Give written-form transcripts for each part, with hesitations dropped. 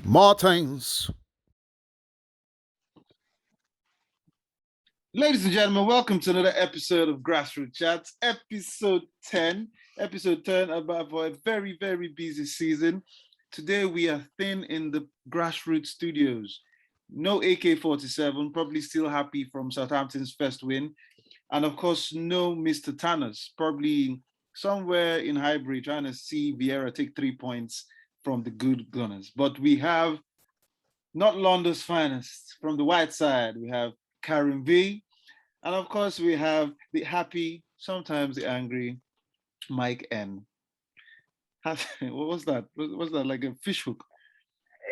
Martins. Ladies and gentlemen, welcome to another episode of Grassroot Chats, episode 10. Episode 10 about for a very, very busy season. Today we are thin in the Grassroot studios. No AK47, probably still happy from Southampton's first win. And of course, no Mr. Thanos, probably somewhere in Highbury trying to see Vieira take 3 points from the good Gunners. But we have not London's finest. From the white side, we have Karim B. And of course, we have the happy, sometimes the angry Mike N. What was that? Was that like a fish hook?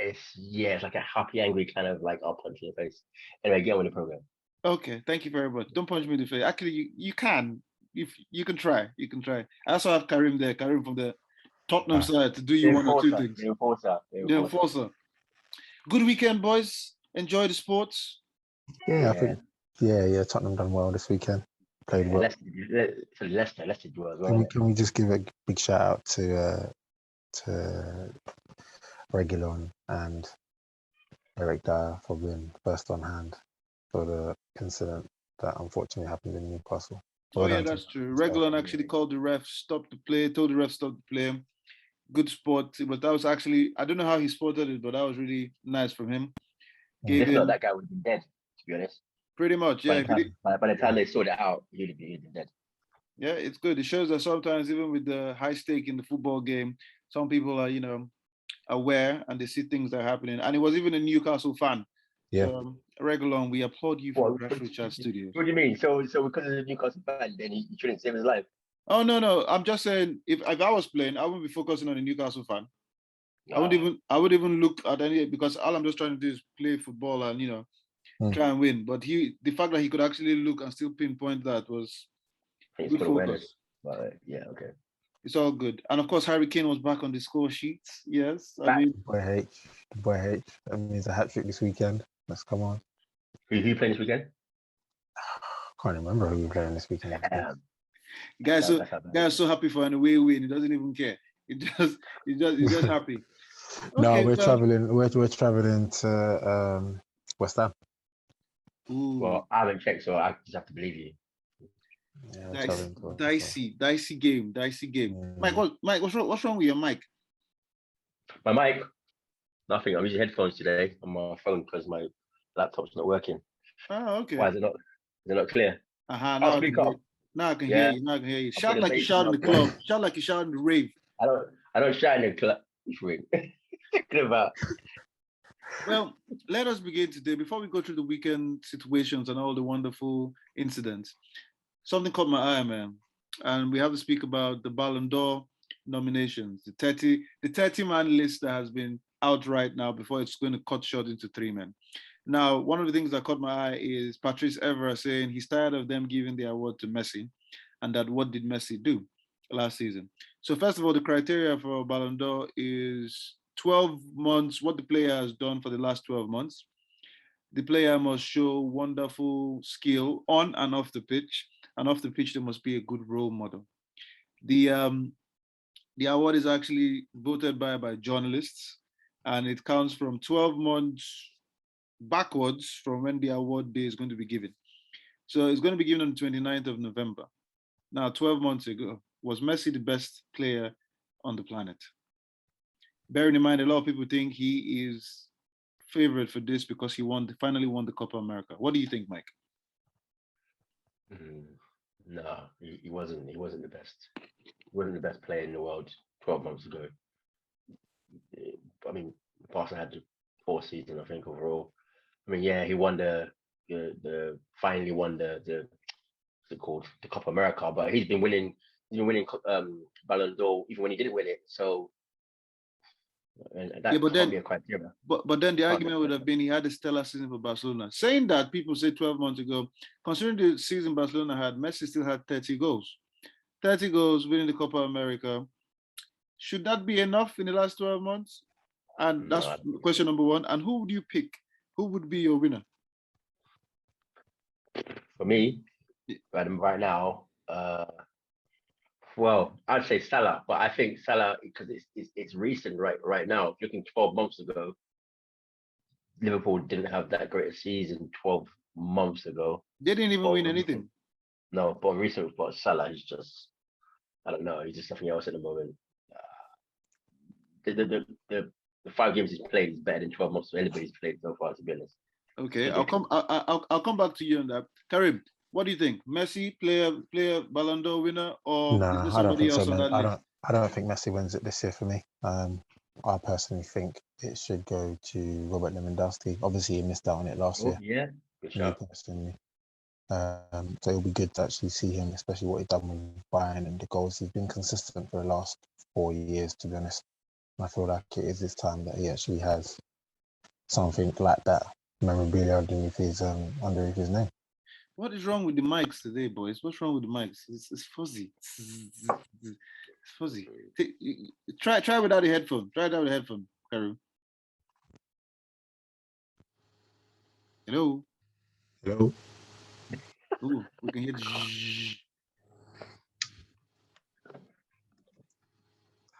It's like a happy, angry kind of like I'll punch in the face. Anyway, get on with the program. Okay, thank you very much. Don't punch me in the face. Actually, you can. If you can try, you can try. I also have Karim there, Karim from the Tottenham side to do you one or two things. The enforcer. Good weekend, boys. Enjoy the sports. Yeah, I think Tottenham done well this weekend. Played well. Leicester do as well. Can we just give a big shout out to Reguilon and Eric Dyer for being first on hand for the incident that unfortunately happened in Newcastle. That's true. Reguilon actually called the ref, stopped the play, told the ref stop the play. Good sport, but that was actually, I don't know how he spotted it, but that was really nice from him. If not, that guy would be dead, to be honest. Pretty much, yeah. By the time they sorted it out, he'd be dead. Yeah, it's good. It shows that sometimes, even with the high stake in the football game, some people are, aware and they see things that are happening. And it was even a Newcastle fan. Yeah. So, Reguilon, we applaud you for Grassroot Chat Studios. What do you mean? So because of the Newcastle fan, then he shouldn't save his life? Oh, no. I'm just saying, if I was playing, I wouldn't be focusing on the Newcastle fan. I would even look at any, because all I'm just trying to do is play football and try and win. But the fact that he could actually look and still pinpoint that was good focus. Yeah, okay. It's all good. And of course, Harry Kane was back on the score sheet. Yes, Boy H. That means a hat trick this weekend. Let's come on. Who you playing this weekend? Can't remember who we're playing this weekend. Guys so happy for an away win. He doesn't even care. He's just happy. No, we're traveling. We're traveling to West Ham. Ooh. Well, I haven't checked, so I just have to believe you. Yeah, dicey game. Mike, what's wrong with your mic? My mic? Nothing. I'm using headphones today on my phone because my laptop's not working. Oh, okay. Why is it not clear? Now I can hear you. Shout like you shout in the club. Shout like you shout in the rave. I don't shout in the club. Good about. Well, let us begin today. Before we go through the weekend situations and all the wonderful incidents, something caught my eye, man. And we have to speak about the Ballon d'Or nominations, the 30-man list that has been out right now before it's going to cut short into 3 men. Now, one of the things that caught my eye is Patrice Evra saying he's tired of them giving the award to Messi, and that what did Messi do last season? So first of all, the criteria for Ballon d'Or is 12 months, what the player has done for the last 12 months. The player must show wonderful skill on and off the pitch. And off the pitch, there must be a good role model. The award is actually voted by journalists, and it counts from 12 months backwards from when the award day is going to be given. So it's going to be given on the 29th of November. Now, 12 months ago, was Messi the best player on the planet? Bearing in mind, a lot of people think he is favorite for this because he finally won the Copa America. What do you think, Mike? No, he wasn't the best. He wasn't the best player in the world 12 months ago. I mean, Barcelona had the 4th season, I think, overall. I mean, yeah, he won finally won the Copa America, but he's been winning Ballon d'Or even when he didn't win it. So that can't be a criteria. But then the argument would have been he had a stellar season for Barcelona. Saying that, people say 12 months ago, considering the season Barcelona had, Messi still had 30 goals. 30 goals winning the Copa America. Should that be enough in the last 12 months? And that's question number 1. And who would you pick? Who would be your winner? For me, right now, well, I'd say Salah, but I think Salah, because it's recent right now. Looking 12 months ago, Liverpool didn't have that great a season 12 months ago. They didn't even But win anything. No, but on recent reports, Salah is just, I don't know, he's just something else at the moment. The 5 games he's played is better than 12 months of anybody's played so far, to be honest. Okay, I'll come back to you on that. Karim, what do you think? Messi, player Ballon d'Or winner, or is there I don't somebody think so, else on man. that list? I don't think Messi wins it this year for me. I personally think it should go to Robert Lewandowski. Obviously, he missed out on it last year. Yeah, good Me shot. personally. So it'll be good to actually see him, especially what he's done with Bayern and the goals. He's been consistent for the last 4 years, to be honest. And I feel like it is this time that he actually has something like that memorabilia underneath his name. What is wrong with the mics today, boys? What's wrong with the mics? It's fuzzy. It's fuzzy. Try without the headphone. Try without the headphone, Karim. Hello. Hello. Ooh, we can hear the zzzz.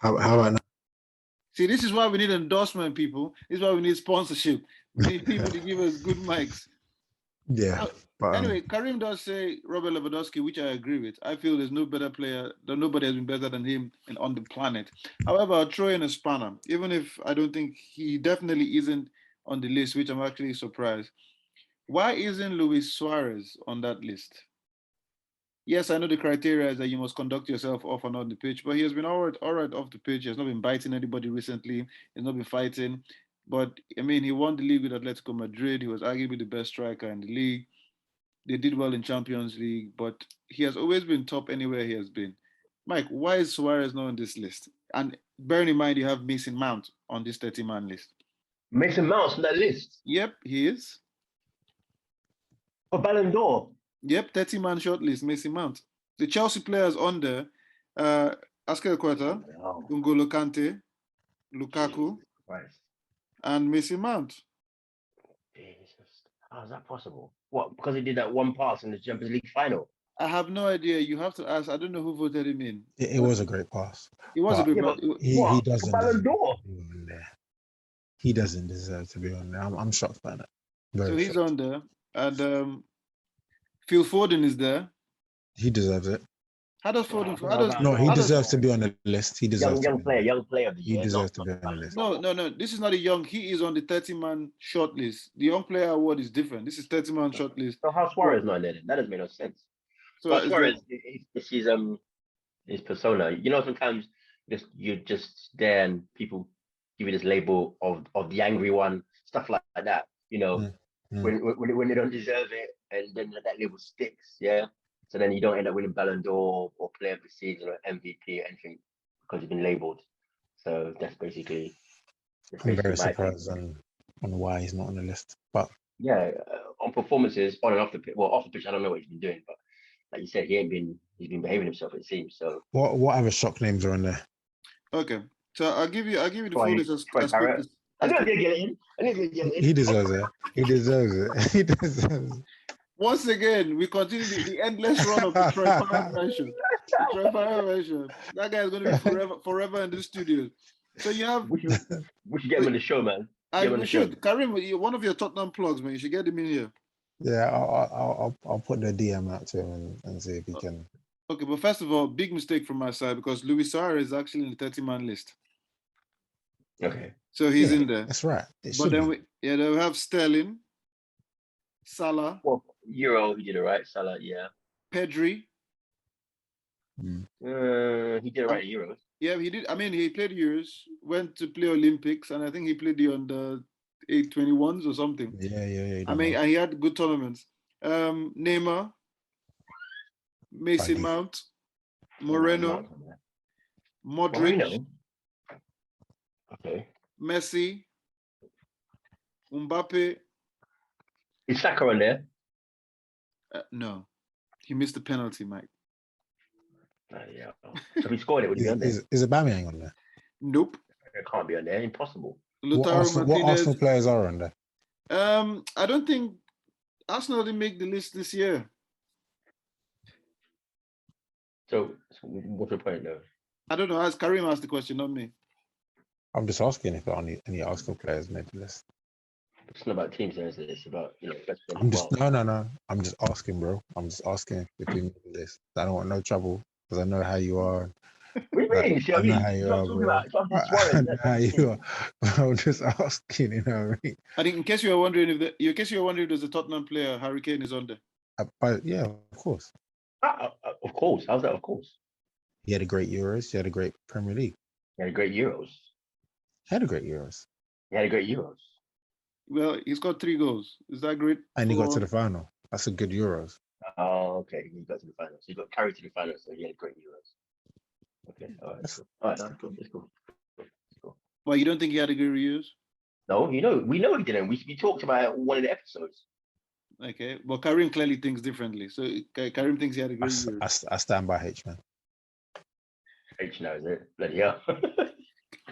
How about now? See, this is why we need endorsement, people. This is why we need sponsorship. We need people to give us good mics. Yeah. But, anyway, Karim does say Robert Lewandowski, which I agree with. I feel there's no better player, that nobody has been better than him on the planet. However, I'll throw in a spanner, even if I don't think he definitely isn't on the list, which I'm actually surprised. Why isn't Luis Suarez on that list? Yes, I know the criteria is that you must conduct yourself off and on the pitch, but he has been all right off the pitch. He has not been biting anybody recently. He's not been fighting. But, I mean, he won the league with Atletico Madrid. He was arguably the best striker in the league. They did well in Champions League, but he has always been top anywhere he has been. Mike, why is Suarez not on this list? And bearing in mind you have Mason Mount on this 30-man list. Mason Mount's on that list? Yep, he is. For Ballon d'Or? Yep, 30-man shortlist, Mason Mount. The Chelsea players on there, Aspilicueta, N'Golo Kante, Lukaku, and Mason Mount. Jesus. How is that possible? What, because he did that one pass in the Champions League final? I have no idea. You have to ask. I don't know who voted him in. It was a great pass. It was a great pass. He doesn't Ballon d'Or? He doesn't deserve to be on there. I'm shocked by that. So he's on there. And Phil Foden is there. He deserves it. How does Foden? He deserves to be on the list. He deserves young player of the year. He deserves to be on the list. No. This is not a young. He is on the 30-man shortlist. The young player award is different. This is 30-man shortlist. So how Suarez not there? That doesn't make no sense. So Suarez is his persona. You know, sometimes you're just there and people give you this label of the angry one, stuff like that. You know, when they don't deserve it, and then that label sticks. Yeah. So then you don't end up winning Ballon d'Or or Player of the Season or MVP or anything because you've been labelled. So that's basically. I'm very surprised on why he's not on the list. But yeah, on performances on and off the pitch. Well, off the pitch, I don't know what he's been doing, but like you said, he's been behaving himself. It seems so. What other shock names are on there? Okay, so I'll give you the full list. I didn't get it in. He deserves it. He deserves it. He deserves it. Once again, we continue the endless run of the Troy Farrell version. That guy is going to be forever in the studio. So you have. We should get him on the show, man. We should. Karim, one of your Tottenham plugs, man. You should get him in here. Yeah, I'll put the DM out to him and see if he can. Okay, but first of all, big mistake from my side because Luis Suarez is actually in the 30-man list. Okay. So he's in there. That's right. But then we have Sterling, Salah. Well, Euro, he did it right. Salah, yeah. Pedri. He did it right at Euros. Yeah, he did. I mean, he played Euros, went to play Olympics, and I think he played the under 821s or something. Yeah. I mean, and he had good tournaments. Neymar, Mason Mount, Moreno, Modric, okay, Messi, Mbappe. Is Saka on there? No, he missed the penalty, Mike. Yeah. So if he scored it, would he be on there? Is Aubameyang on there? Nope. It can't be on there. Impossible. What Arsenal players are on there? I don't think Arsenal didn't make the list this year. So what's the point, though? I don't know. Karim asked the question, not me. I'm just asking if any Arsenal players made the list. It's not about teams, is it? It's about, best player in I'm the just world. no. I'm just asking, bro. I'm just asking if we move this. I don't want no trouble because I know how you are. What do you mean? See I what I know mean? how You you start are, talking bro. about something Suarez. I know how you are. I'm just asking, you know what I mean? I think in case you were wondering if there's a Tottenham player, Harry Kane is on there. But yeah, of course. Of course. How's that? Of course. He had a great Euros. He had a great Premier League. He had a great Euros. He had a great Euros. He had a great Euros. Well, he's got 3 goals. Is that great? And he got to the final. That's a good Euros. Oh, okay. He got to the finals. He got carried to the finals, so he had great Euros. Okay, all right. Cool. All right, that's cool. That's cool. Well, you don't think he had a good reviews? No, we know he didn't. We talked about it on one of the episodes. Okay, well, Karim clearly thinks differently. So Karim thinks he had a good reviews. I stand by H, man. H now, is it? Bloody hell.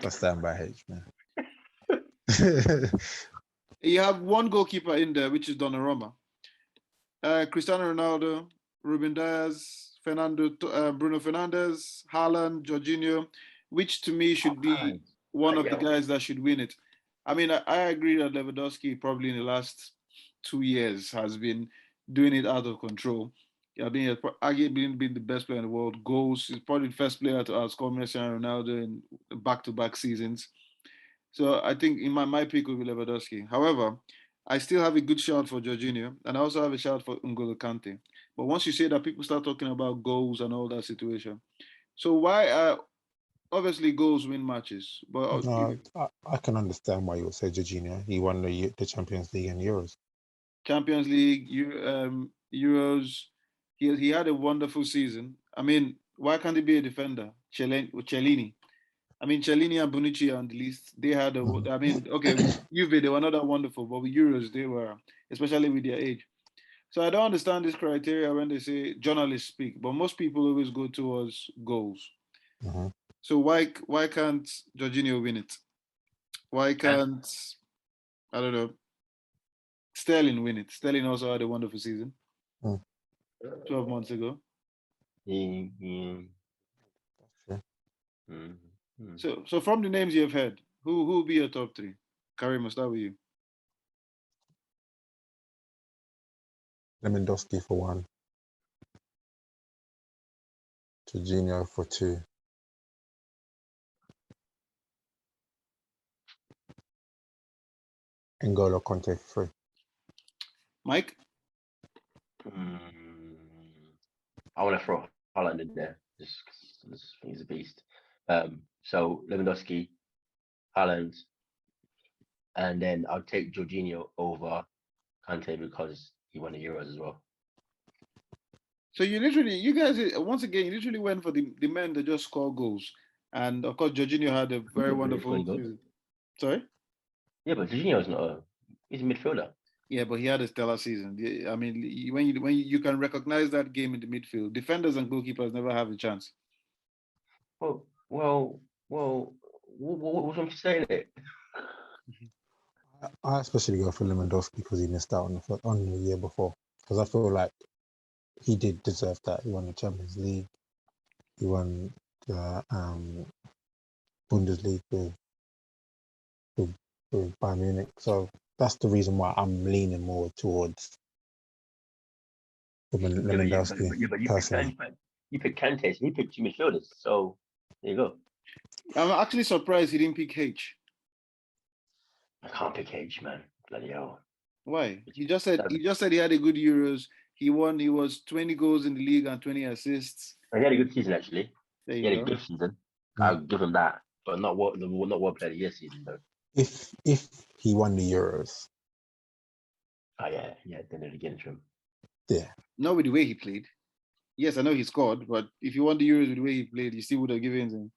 I stand by H, man. You have one goalkeeper in there, which is Donnarumma. Cristiano Ronaldo, Ruben Diaz, Bruno Fernandes, Haaland, Jorginho, which to me should be one of the guys that should win it. I mean, I agree that Lewandowski probably in the last 2 years has been doing it out of control. Arguably been the best player in the world. Goals, he's probably the first player to outscore Messi and Ronaldo in back-to-back seasons. So I think in my pick will be Lewandowski. However, I still have a good shout for Jorginho, and I also have a shout for N'Golo Kante. But once you say that, people start talking about goals and all that situation. So why obviously goals win matches, but No, I can understand why you would say Jorginho. He won the Champions League and Euros. Champions League, Euros, he had a wonderful season. I mean, why can't he be a defender? Cellini. I mean, Cellini and Bonucci are on the list. They had I mean, okay, with Juve, they were not that wonderful, but with Euros, they were, especially with their age. So I don't understand this criteria when they say journalists speak, but most people always go towards goals. Mm-hmm. So why can't Jorginho win it? Why can't, I don't know, Sterling win it? Sterling also had a wonderful season 12 months ago. So from the names you've heard, who will be your top 3? Karim, I'll start with you. Lewandowski for 1. Jorginho for 2. N'Golo Kante for 3. Mike? I want to throw Haaland in there. He's a beast. So Lewandowski, Haaland, and then I'll take Jorginho over Kante because he won the Euros as well. So you guys, once again, you literally went for the men that just score goals. And of course, Jorginho had a very wonderful season. Sorry? Yeah, but Jorginho's he's a midfielder. Yeah, but he had a stellar season. I mean, when you can recognize that game in the midfield, defenders and goalkeepers never have a chance. Well, what I'm saying it. I especially go for Lewandowski because he missed out on the year before. Because I feel like he did deserve that. He won the Champions League. He won the Bundesliga with Bayern Munich. So that's the reason why I'm leaning more towards Lewandowski. But you picked Kante, and he picked 2 midfielders. So there you go. I'm actually surprised he didn't pick H. I can't pick H, man. Bloody hell. Why? He just said he had a good Euros. He won. He was 20 goals in the league and 20 assists. He had a good season actually. He had a good season. I'll give him that, but not what player of the year season though. If he won the Euros. Oh yeah, then it against him. Yeah. Not with the way he played. Yes, I know he scored, but if you won the Euros with the way he played, you still would have given him.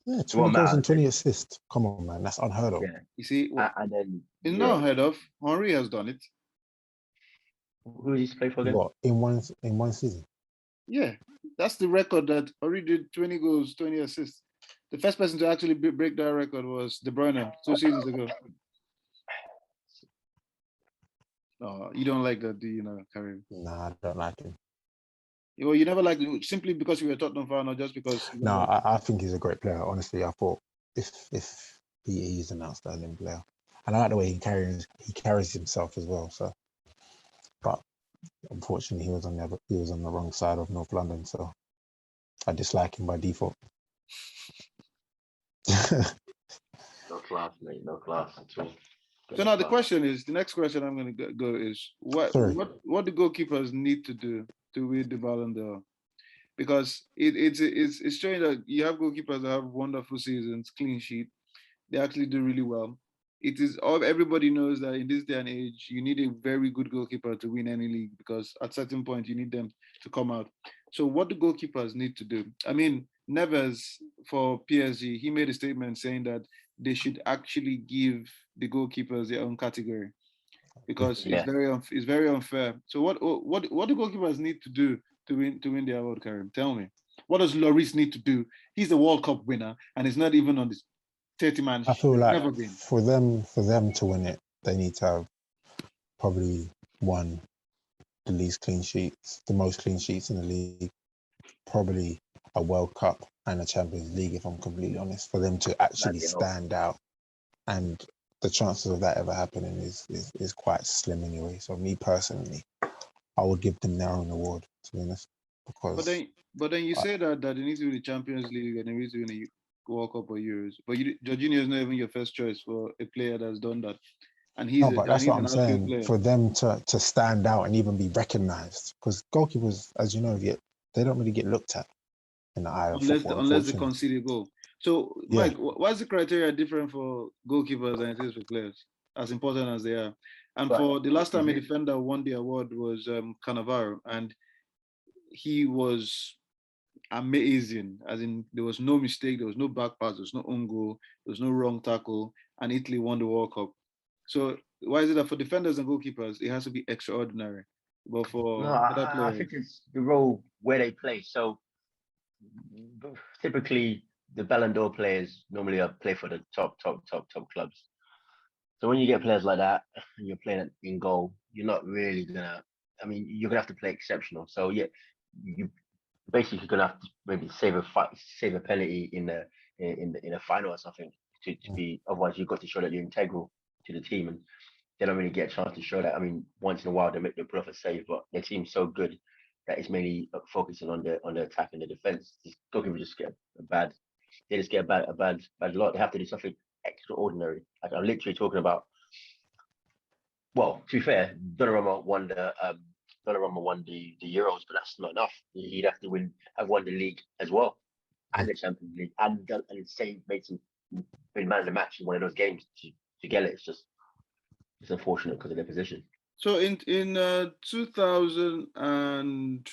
Yeah, 20 goals and 20 assists. Come on, man, that's unheard of. Yeah. You see, and then it's not unheard of. Henry has done it. Who did he play for again? What, in one season? Yeah, that's the record that Henry did 20 goals, 20 assists. The first person to actually break that record was De Bruyne 2 seasons ago. Oh, you don't like that, do you, Karim? Nah, I don't like him. Well, you never liked it simply because you were a Tottenham fan, or just because? No, I think he's a great player. Honestly, I thought if he's an outstanding player. And I like the way he carries himself as well. So, but unfortunately, he was on the wrong side of North London, so I dislike him by default. No class, mate. No class at all. So now the next question I'm going to go is what do goalkeepers need to do to win the Ballon d'Or? Because it's showing that you have goalkeepers that have wonderful seasons, clean sheet. They actually do really well. Everybody knows that in this day and age, you need a very good goalkeeper to win any league because at certain point you need them to come out. So what do goalkeepers need to do? I mean, Neves for PSG, he made a statement saying that they should actually give the goalkeepers their own category because it's very unfair. So what do goalkeepers need to do to win the award, Karim? Tell me. What does Lloris need to do? He's the World Cup winner and he's not even on this 30-man. I feel like for them to win it, they need to have probably won the least clean sheets, the most clean sheets in the league, probably a World Cup and a Champions League, if I'm completely honest, for them to actually stand out. And the chances of that ever happening is quite slim anyway. So me personally, I would give them their own award, to be honest. Because but then you say that they need to win the Champions League and they need to win the World Cup or Euros. But Jorginho is not even your first choice for a player that's done that. And that's what I'm saying. Player. For them to stand out and even be recognised, because goalkeepers, as you know, they don't really get looked at in the eye of football, unless they concede a goal. So, Mike, what's the criteria different for goalkeepers than it is for players? As important as they are. And for the last time a defender won the award was Cannavaro, and he was amazing. As in, there was no mistake, there was no back pass, there was no own goal, there was no wrong tackle, and Italy won the World Cup. So why is it that for defenders and goalkeepers it has to be extraordinary, but for other players? I think it's the role where they play. So typically, the Ballon d'Or players normally play for the top clubs. So when you get players like that and you're playing in goal, you're not really gonna. I mean, you're gonna have to play exceptional. So yeah, you basically gonna have to maybe save a penalty in a final or something to be. Otherwise, you've got to show that you're integral to the team, and they don't really get a chance to show that. I mean, once in a while they pull off a save, but their team's so good that it's mainly focusing on the attack and the defense. Goalkeepers just get a bad lot. They have to do something extraordinary. Like I'm literally talking about. Well, to be fair, Donnarumma won the Euros, but that's not enough. He'd have to have won the league as well, and the Champions League, and been man of the match in one of those games to get it. It's unfortunate because of their position. So in 2014,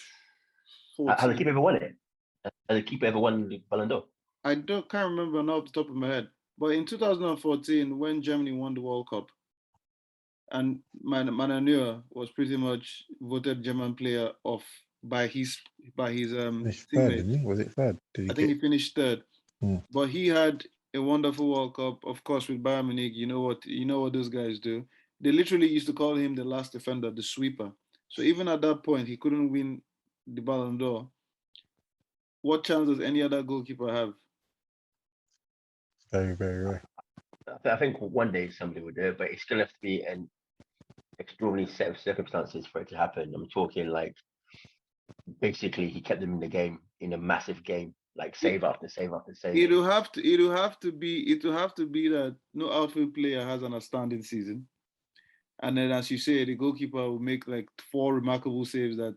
has the keeper ever won it? Has the keeper ever won the Ballon d'Or? I can't remember now off the top of my head. But in 2014, when Germany won the World Cup, and Manuel Neuer was pretty much voted German player of by his teammates. Third, didn't he? Was it third? I think he finished third. But he had a wonderful World Cup, of course, with Bayern Munich. You know what those guys do. They literally used to call him the last defender, the sweeper. So even at that point, he couldn't win the Ballon d'Or. What chance does any other goalkeeper have? Very, very rare. I think one day somebody will do it, but it's going to have to be an extraordinary set of circumstances for it to happen. I'm talking like basically he kept them in the game, in a massive game, like save after save after save. It'll have to be that no outfield player has an outstanding season. And then, as you say, the goalkeeper will make like 4 remarkable saves. That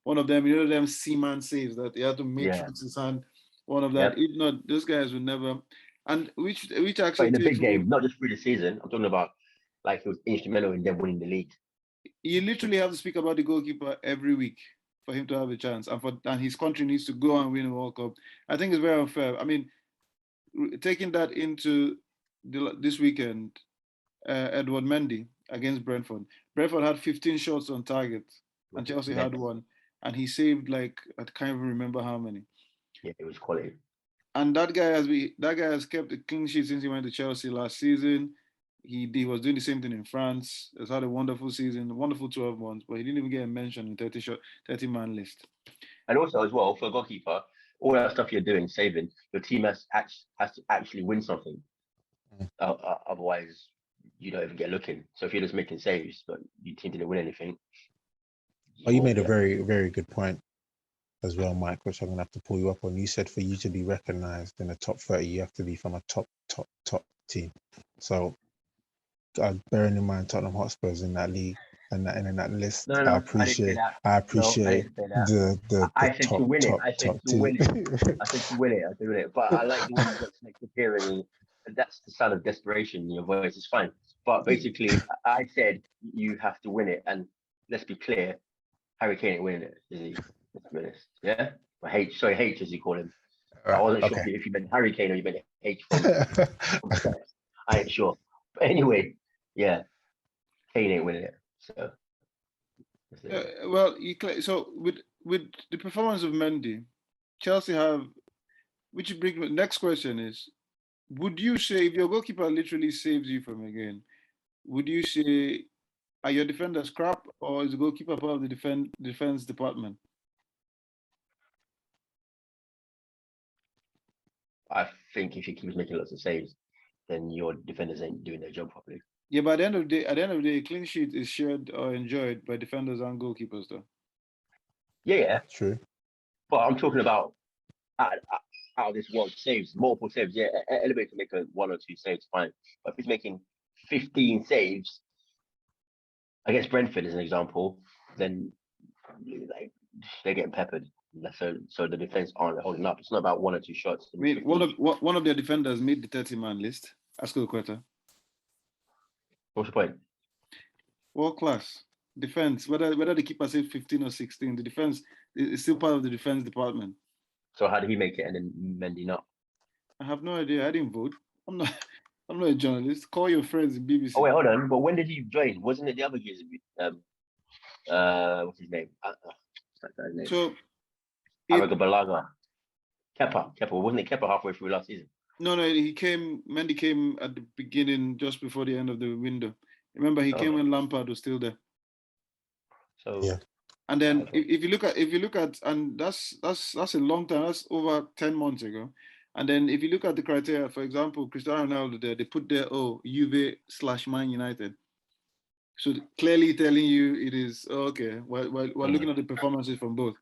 one of them, them Seaman saves that he had to make through his hand. One of that. Yep. If not, those guys would never. And which actually. But in a big game, not just through the season. I'm talking about like he was instrumental in them winning the league. You literally have to speak about the goalkeeper every week for him to have a chance, and his country needs to go and win a World Cup. I think it's very unfair. I mean, taking that into this weekend, Edouard Mendy against Brentford. Brentford had 15 shots on target, and Chelsea had 1, and he saved like I can't even remember how many. Yeah, it was quality. And that guy has kept a clean sheet since he went to Chelsea last season. He was doing the same thing in France. He's had a wonderful season, a wonderful 12 months, but he didn't even get a mention in 30-man list. And also as well, for a goalkeeper, all that stuff you're doing, saving, your team has to actually win something. Otherwise, you don't even get looking. So if you're just making saves, but your team didn't win anything. Oh, you won't made be a that- very, very good point as well, Mike, which I'm gonna have to pull you up on. You said for you to be recognised in the top 30, you have to be from a top team. So, bearing in mind Tottenham Hotspur's in that league and in that list, No, I I didn't say appreciate that. I No, I appreciate didn't say that. the I said to top win it. I said top to team. win it. I said to win it. I said to win it. But I like the way you got selected here, and that's the sound of desperation in your voice. It's fine. But basically, I said you have to win it, and let's be clear, Harry Kane ain't winning it, is he? Let's be honest. Yeah. Or H as you call him. I Right, wasn't sure okay. if you meant Harry Kane or you meant H from Steps. I ain't sure. But anyway, yeah, Kane ain't winning it. So. that's it. Well, so with the performance of Mendy, Chelsea have. Which brings me. Next question is: would you say if your goalkeeper literally saves you from a game, would you say are your defenders crap or is the goalkeeper part of the defense department? I think if he keeps making lots of saves, then your defenders ain't doing their job properly. Yeah, but at the end of the day, clean sheet is shared or enjoyed by defenders and goalkeepers, though. Yeah, True. but I'm talking about out of this world saves, multiple saves. Yeah, Elevate can make a 1 or 2 saves, fine. But if he's making 15 saves against Brentford, as an example, then like they're getting peppered. So the defense aren't holding up. It's not about 1 or 2 shots. I mean, one of their defenders made the 30-man list. Ascolqueta. What's the point? World class defense. Whether the keeper says 15 or 16, the defense is still part of the defense department. So how did he make it and then Mendy not? I have no idea. I didn't vote. I'm not. I'm not a journalist. Call your friends in BBC. Oh wait, hold on. But when did he join? Wasn't it the other years? What's his name? That guy's name. So Aragabalaga. Kepa. Wasn't it Kepa halfway through last season? no. Mendy came at the beginning, just before the end of the window. Remember, he came when Lampard was still there. So yeah. And then if you look at, and that's a long time. That's over 10 months ago. And then if you look at the criteria, for example, Cristiano Ronaldo there, they put there, Juve/Man United. So clearly telling you it is okay. We're looking at the performances from both.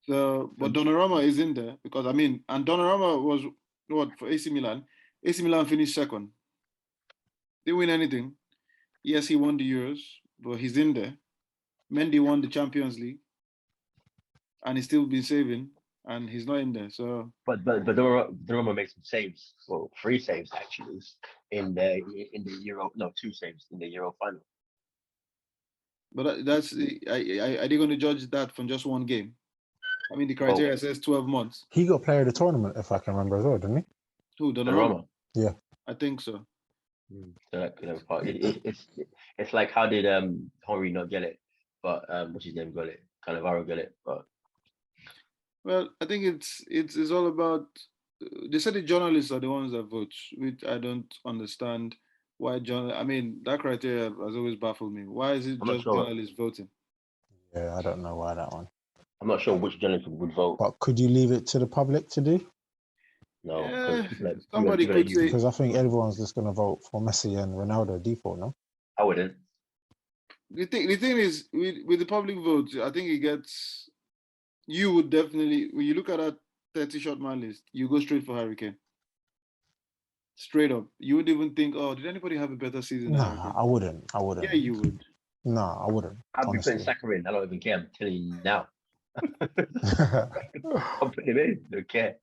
So, but Donnarumma is in there because and Donnarumma was what for AC Milan. AC Milan finished second. Didn't win anything. Yes, he won the Euros, but he's in there. Mendy won the Champions League, and he's still been saving, and he's not in there. So, but Donnarumma makes some saves, well, 3 saves actually in the Euro. No, 2 saves in the Euro final. but that's are they going to judge that from just one game? I mean, the criteria says 12 months. He got player of the tournament, if I can remember as well, didn't he? Who, Donnarumma? Yeah. I think so. So that could have part. It's like how did Henry not get it, but what's his name got it? Cannavaro got it, but well, I think it's all about. They said the journalists are the ones that vote, which I don't understand. Why that criteria has always baffled me. Why is it just journalists voting? Yeah, I don't know why that one. I'm not sure which journalist would vote. But could you leave it to the public to do? No, somebody could say, because I think everyone's just going to vote for Messi and Ronaldo default, no? I wouldn't. The thing is with the public vote, I think it gets. You would definitely, when you look at that 30-shot man list, you go straight for Harry Kane. Straight up, you wouldn't even think, did anybody have a better season? Nah, I wouldn't. Yeah, you would. Nah, I wouldn't. I'd be putting Saka in. I don't even care. I'm telling you now. I'm putting him in. Don't care.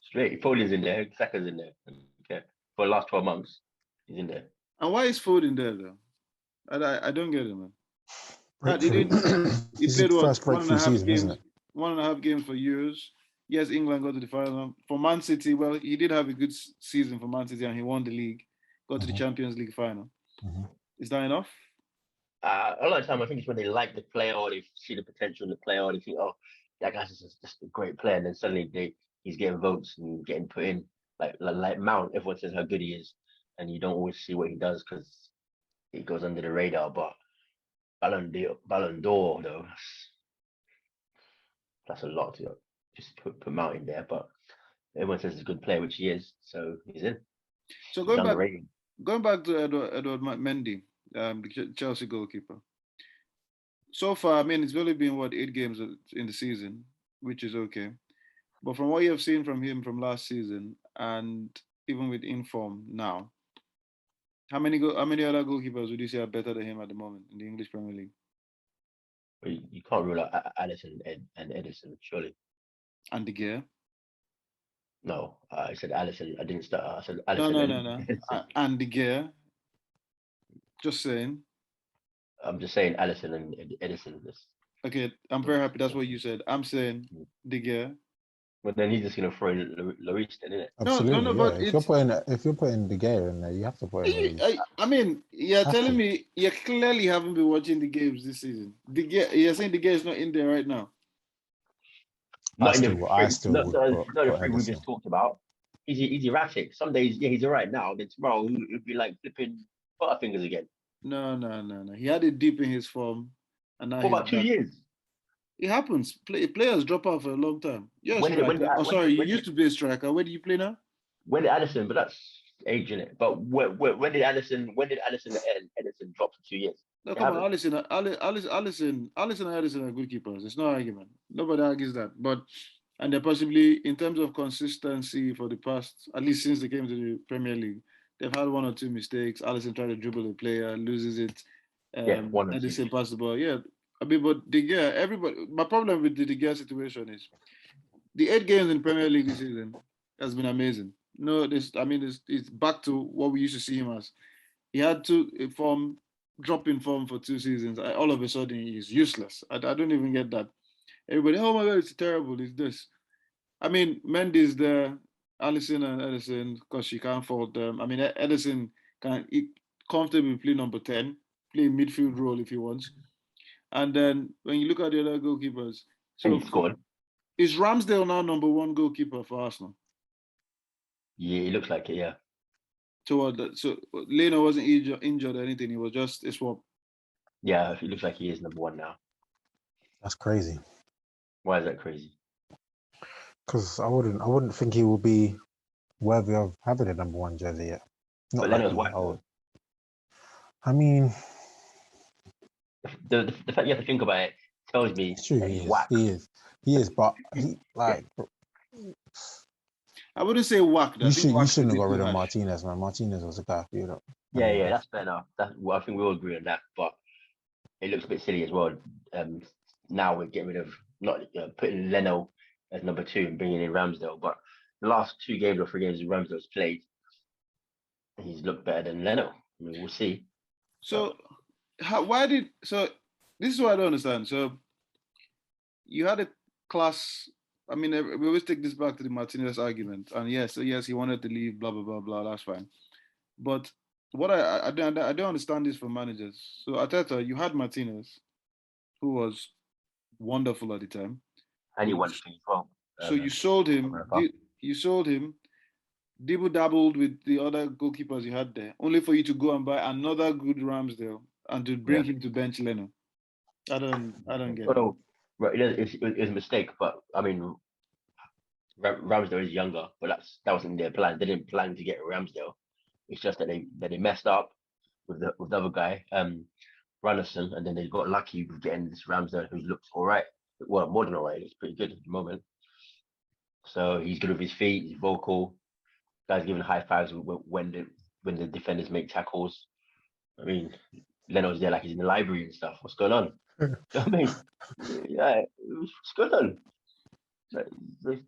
Straight. Foden's in there. Saka's in there. Okay. For the last 12 months, he's in there. And why is Foden there though? I don't get it, man. He played what, first breakthrough season, isn't it? 1.5 games for Euros. Yes, England got to the final. For Man City, well, he did have a good season for Man City and he won the league. Got to the Champions League final. Is that enough? A lot of time, I think it's when they like the player or they see the potential in the player or they think, that guy's just a great player. And then suddenly he's getting votes and getting put in. Like Mount, everyone says how good he is. And you don't always see what he does because he goes under the radar. But Ballon d'Or, though, that's a lot to just put Mount in there. But everyone says he's a good player, which he is. So he's in. So Going back to Edouard Mendy, the Chelsea goalkeeper. So far, I mean, it's only been, what, 8 games in the season, which is okay. But from what you have seen from him from last season, and even with inform now, how many other goalkeepers would you say are better than him at the moment in the English Premier League? Well, you can't rule out Allison and Edison, surely. And De Gea? No, I said Allison. I didn't start. I said No, Allison no, and no, no. Edison. And De Gea. Just saying. I'm just saying Allison and Edison. Okay, I'm very happy. That's what you said. I'm saying De Gea. But then he's just gonna throw in Lloris, then, isn't it? No, no, Absolutely, no. yeah. But If you're putting De Gea in there, you have to put in Lloris. I mean, you're Have telling to. me you clearly haven't been watching the games this season. De Gea, you're saying De Gea is not in there right now. Not in the I three, still would not the put three we Edison. just talked about. He's erratic. Some days, yeah, he's all right now. Then tomorrow he'll be like flipping butterfingers again. No, no, no, no. He had a dip in his form, and now For he's about 2 back. years. It happens. Players drop out for a long time. You're a striker. Oh, sorry, you used to be a striker. Where do you play now? When did Allison? But that's age, in it. But when did Allison? When did Allison and Edison drop for 2 years? No, They come on, haven't. Allison and Edison are good keepers. It's no argument. Nobody argues that. But and they're possibly, in terms of consistency for the past, at least since they came to the Premier League, they've had 1 or 2 mistakes. Allison tried to dribble a player, loses it. Yeah, 1 or 2. Edison passes the ball. Yeah, I mean, but De Gea, everybody. My problem with the De Gea situation is the 8 games in Premier League this season has been amazing. No, it's back to what we used to see him as. He had to drop in form for 2 seasons. All of a sudden, he's useless. I don't even get that. Everybody, oh my God, it's terrible. It's this. I mean, Mendy's there, Allison and Edison, because she can't fault them. I mean, Edison can comfortably play number 10, play midfield role if he wants. And then when you look at the other goalkeepers, And so he scored. is Ramsdale now number 1 goalkeeper for Arsenal? Yeah, he looks like it. Yeah. So Leno wasn't injured or anything. He was just a swap. Yeah, it looks like he is number 1 now. That's crazy. Why is that crazy? Because I wouldn't think he will be worthy of having a number 1 jersey yet. Not But like Leno's he's white. old. I mean, The fact you have to think about it tells me it's true. that he's whack. He is, but he like. I wouldn't say whack. You shouldn't have got rid of Martinez, man. Martinez was a guy for you. Yeah, that's fair enough. I think we all agree on that. But it looks a bit silly as well. Now we're getting rid of not putting Leno as number 2 and bringing in Ramsdale. But the last 2 games or 3 games Ramsdale's played, he's looked better than Leno. I mean, we'll see. So, this is what I don't understand. So, you had a class. I mean, we always take this back to the Martinez argument, and yes, he wanted to leave, blah blah blah blah. That's fine, but what I don't understand this from managers. So Arteta, you had Martinez, who was wonderful at the time, and he won the thing as well. So you sold him. Dibble dabbled with the other goalkeepers you had there, only for you to go and buy another good Ramsdale and to bring him to bench Leno. I don't get it. Right, it's a mistake, but I mean, Ramsdale is younger, but that wasn't their plan. They didn't plan to get Ramsdale. It's just that they messed up with the other guy, Randerson, and then they got lucky with getting this Ramsdale who looks all right. Well, more than all right. It's pretty good at the moment. So he's good with his feet. He's vocal. Guys giving high fives when the defenders make tackles. I mean, Leno's there like he's in the library and stuff. What's going on? I mean, yeah, what's going on?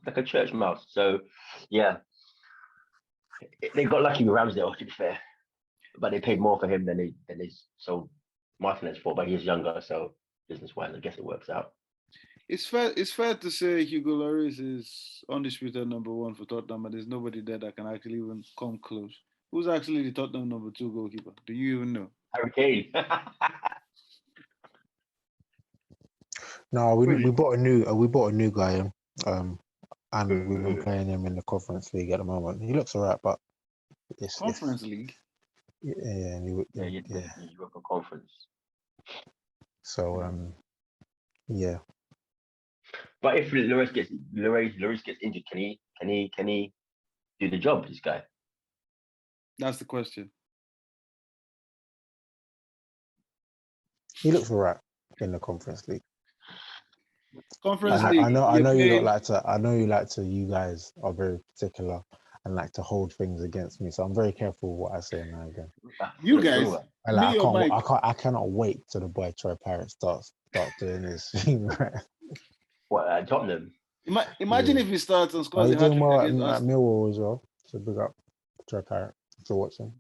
Like a church mouse. So, yeah, they got lucky with Ramsdale, to be fair, but they paid more for him than they sold Martinez for. But he's younger, so business-wise, I guess it works out. It's fair to say Hugo Lloris is undisputed number 1 for Tottenham, and there's nobody there that can actually even come close. Who's actually the Tottenham number 2 goalkeeper? Do you even know? Harry Kane. No, we bought a new guy in, and we've been playing him in the Conference League at the moment. He looks alright, but it's Conference League. Yeah, Europa Conference. So yeah. But if Lloris gets injured, can he do the job? This guy. That's the question. He looks alright in the Conference League. Conference I League. know you're you playing- lot like to. I know you like to. You guys are very particular and like to hold things against me. So I'm very careful with what I say now again. You guys, And me or Mike? I cannot wait till the boy Troy Parrott starts doing his thing. Right? What, Tottenham? Imagine Yeah. if he starts and Oh, scores he's a doing hat-trick well against at Arsenal. Millwall as well. So big up Troy Parrott for watching.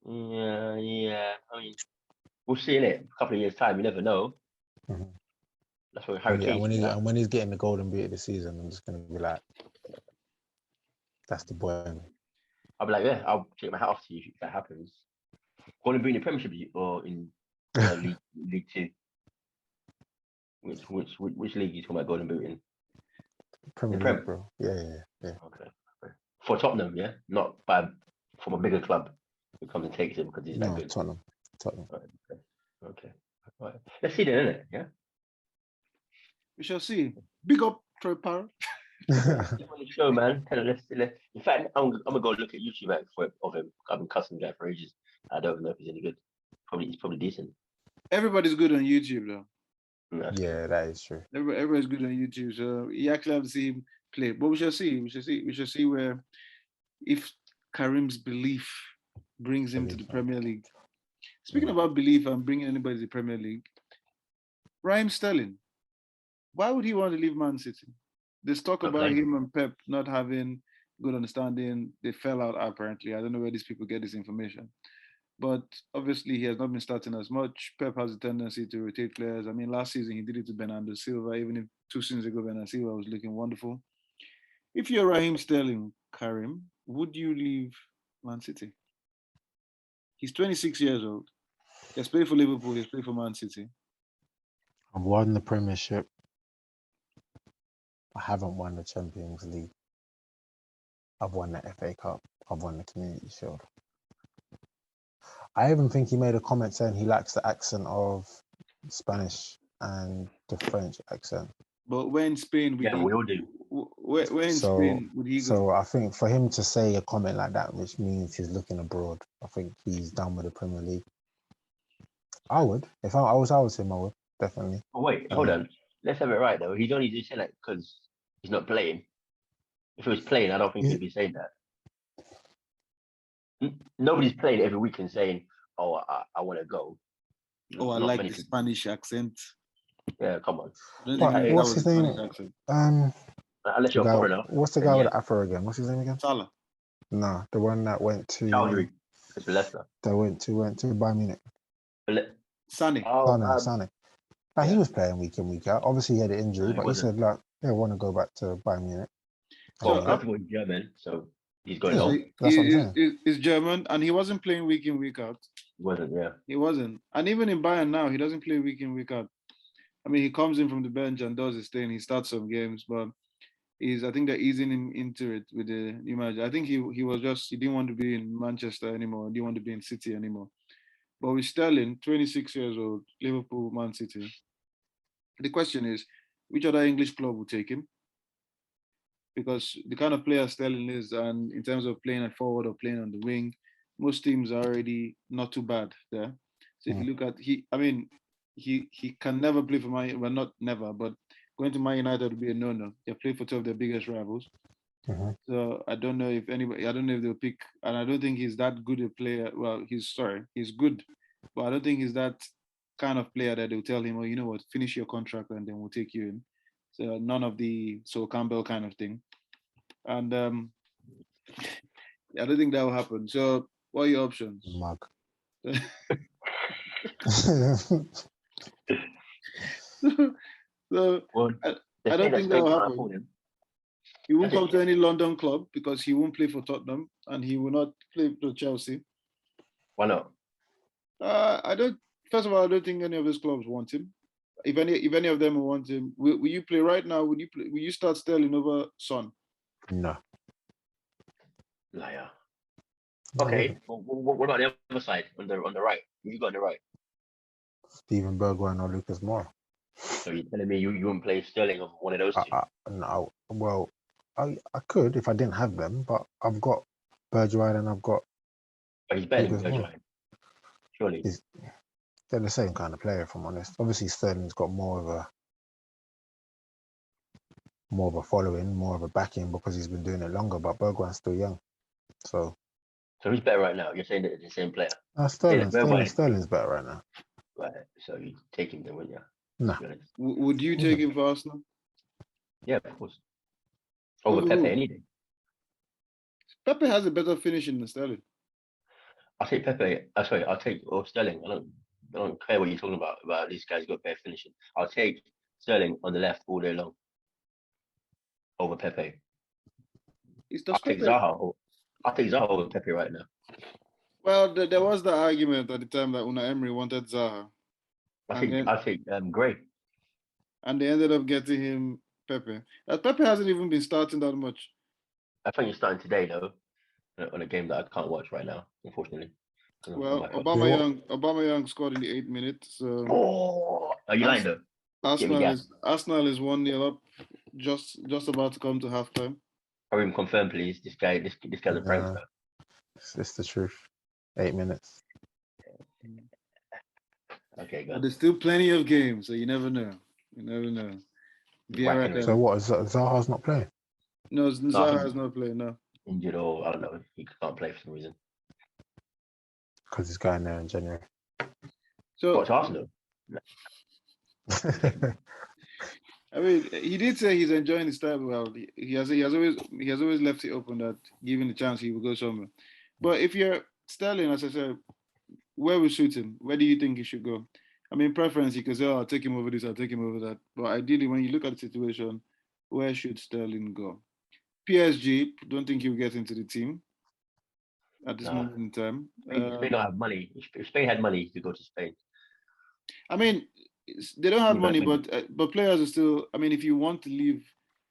Yeah. I mean, we'll see in it. A couple of years' time, you never know. Mhm. That's what Harry Yeah, Kane. and when he's getting the golden boot of the season, I'm just gonna be like, that's the boy. I'll be like, yeah, I'll take my hat off to you if that happens. Golden boot in the Premiership or in League Two? Which league you talking about golden boot in? Premier Prem. League, bro. Yeah. Okay. For Tottenham, yeah, not from a bigger club who comes and takes it because he's that No, good. Tottenham. Okay. All right. Let's see then, innit? Yeah. We shall see. Big up Troy Parrott. Just on the show, man. Let's. In fact, I'm gonna go look at YouTube of him. I've been cussing the guy for ages. I don't know if he's any good. He's probably decent. Everybody's good on YouTube though. Yeah, that is true. Everybody's good on YouTube, so you actually have to see him play. But we shall see. We shall see where if Karim's belief brings him to the Premier League. Speaking about belief and bringing anybody to the Premier League, Raheem Sterling, why would he want to leave Man City? There's talk about him and Pep not having good understanding. They fell out apparently. I don't know where these people get this information. But obviously, he has not been starting as much. Pep has a tendency to rotate players. I mean, last season he did it to Bernardo Silva, even if 2 seasons ago Bernardo Silva was looking wonderful. If you're Raheem Sterling, Karim, would you leave Man City? He's 26 years old. He has played for Liverpool. He's played for Man City. I've won the Premiership. I haven't won the Champions League. I've won the FA Cup. I've won the Community Shield. I even think he made a comment saying he likes the accent of Spanish and the French accent. But where in Spain would we all do. Where in Spain would he go? So I think for him to say a comment like that, which means he's looking abroad, I think he's done with the Premier League. I would. If I was him, I would, definitely. Oh, wait, hold on. Let's have it right, though. He's only just saying that because he's not playing. If he was playing, I don't think he'd be saying that. Nobody's playing every week and saying, oh, I want to go. Oh, I like the Spanish accent. Yeah, come on. What's his name? Unless you're a foreigner. What's the guy with the afro again? What's his name again? Salah. No, the one that went to Chowdhury. It's Leicester. That went to Bayern Munich. Sané. Sané. Like, he was playing week in, week out. Obviously, he had an injury, but he said, like, I want to go back to Bayern Munich. So, he's German, so he's going home. That's what I'm saying. He's German, and he wasn't playing week in, week out. He wasn't, yeah. He wasn't. And even in Bayern now, he doesn't play week in, week out. I mean, he comes in from the bench and does his thing. He starts some games, but I think they're easing him into it with the new manager. I think he didn't want to be in Manchester anymore. He didn't want to be in City anymore. But with Sterling, 26 years old, Liverpool, Man City, the question is, which other English club will take him? Because the kind of player Sterling is, and in terms of playing at forward or playing on the wing, most teams are already not too bad there. So if you look at he can never play for Man, well, not never, but going to Man United would be a no-no. They play for two of their biggest rivals. So I don't know if they'll pick, and I don't think he's that good a player. Well, he's good, but I don't think he's that kind of player that they'll tell him, oh, you know what, finish your contract and then we'll take you in. So none of the Sol Campbell kind of thing. And I don't think that will happen. So what are your options? Mug. So I don't think that will happen. He won't come to any London club because he won't play for Tottenham and he will not play for Chelsea. Why not? First of all, I don't think any of those clubs want him. If any of them want him, will you play right now? Will you start Sterling over Son? No. Liar. Okay. What about the other side on the right? Who you got on the right? Steven Bergwijn or Lucas Moura. So you're telling me you wouldn't play Sterling over one of those two? No. Well, I could if I didn't have them, but I've got Bergwijn and I've got. But he's better than Bergwijn. Surely. they're the same kind of player, if I'm honest. Obviously, Sterling's got more of a following, more of a backing because he's been doing it longer. But Bergwijn's still young, so who's better right now? You're saying that it's the same player. Sterling's better right now. Right. So you take him then, wouldn't you? Nah. Would you take him for Arsenal? Yeah, of course. Over Who? Pepe any day. Pepe has a better finishing than Sterling. I'll take Pepe. I'll take Sterling. I don't care what you're talking about these guys got better finishing. I'll take Sterling on the left all day long over Pepe. I'll take Zaha over Pepe right now. Well, there was the argument at the time that Unai Emery wanted Zaha. I think Gray. And they ended up getting him Pepe. Pepe hasn't even been starting that much. I think he's starting today though, on a game that I can't watch right now, unfortunately. Well, Aubameyang scored in the 8th minute. So are you lying though? Arsenal is 1-0 up, just about to come to halftime. Karim, confirm please. This guy's a prankster. It's the truth. 8 minutes. Okay, go. But there's still plenty of games, so you never know. So what? Zaha's not playing? No, Zaha is not playing. No. Injured or I don't know. He can't play for some reason. Because he's going there in January. So what's Arsenal? I mean, he did say he's enjoying his time. Well, he has always left it open that given the chance he will go somewhere. But if you're Sterling, as I said, where will suit him? Where do you think he should go? I mean, preference, you can say, I'll take him over this, I'll take him over that. But ideally, when you look at the situation, where should Sterling go? PSG, don't think he'll get into the team at this moment in time. Spain don't have money. If Spain had money, he could go to Spain. I mean, they don't have money, but players are still. I mean, if you want to leave,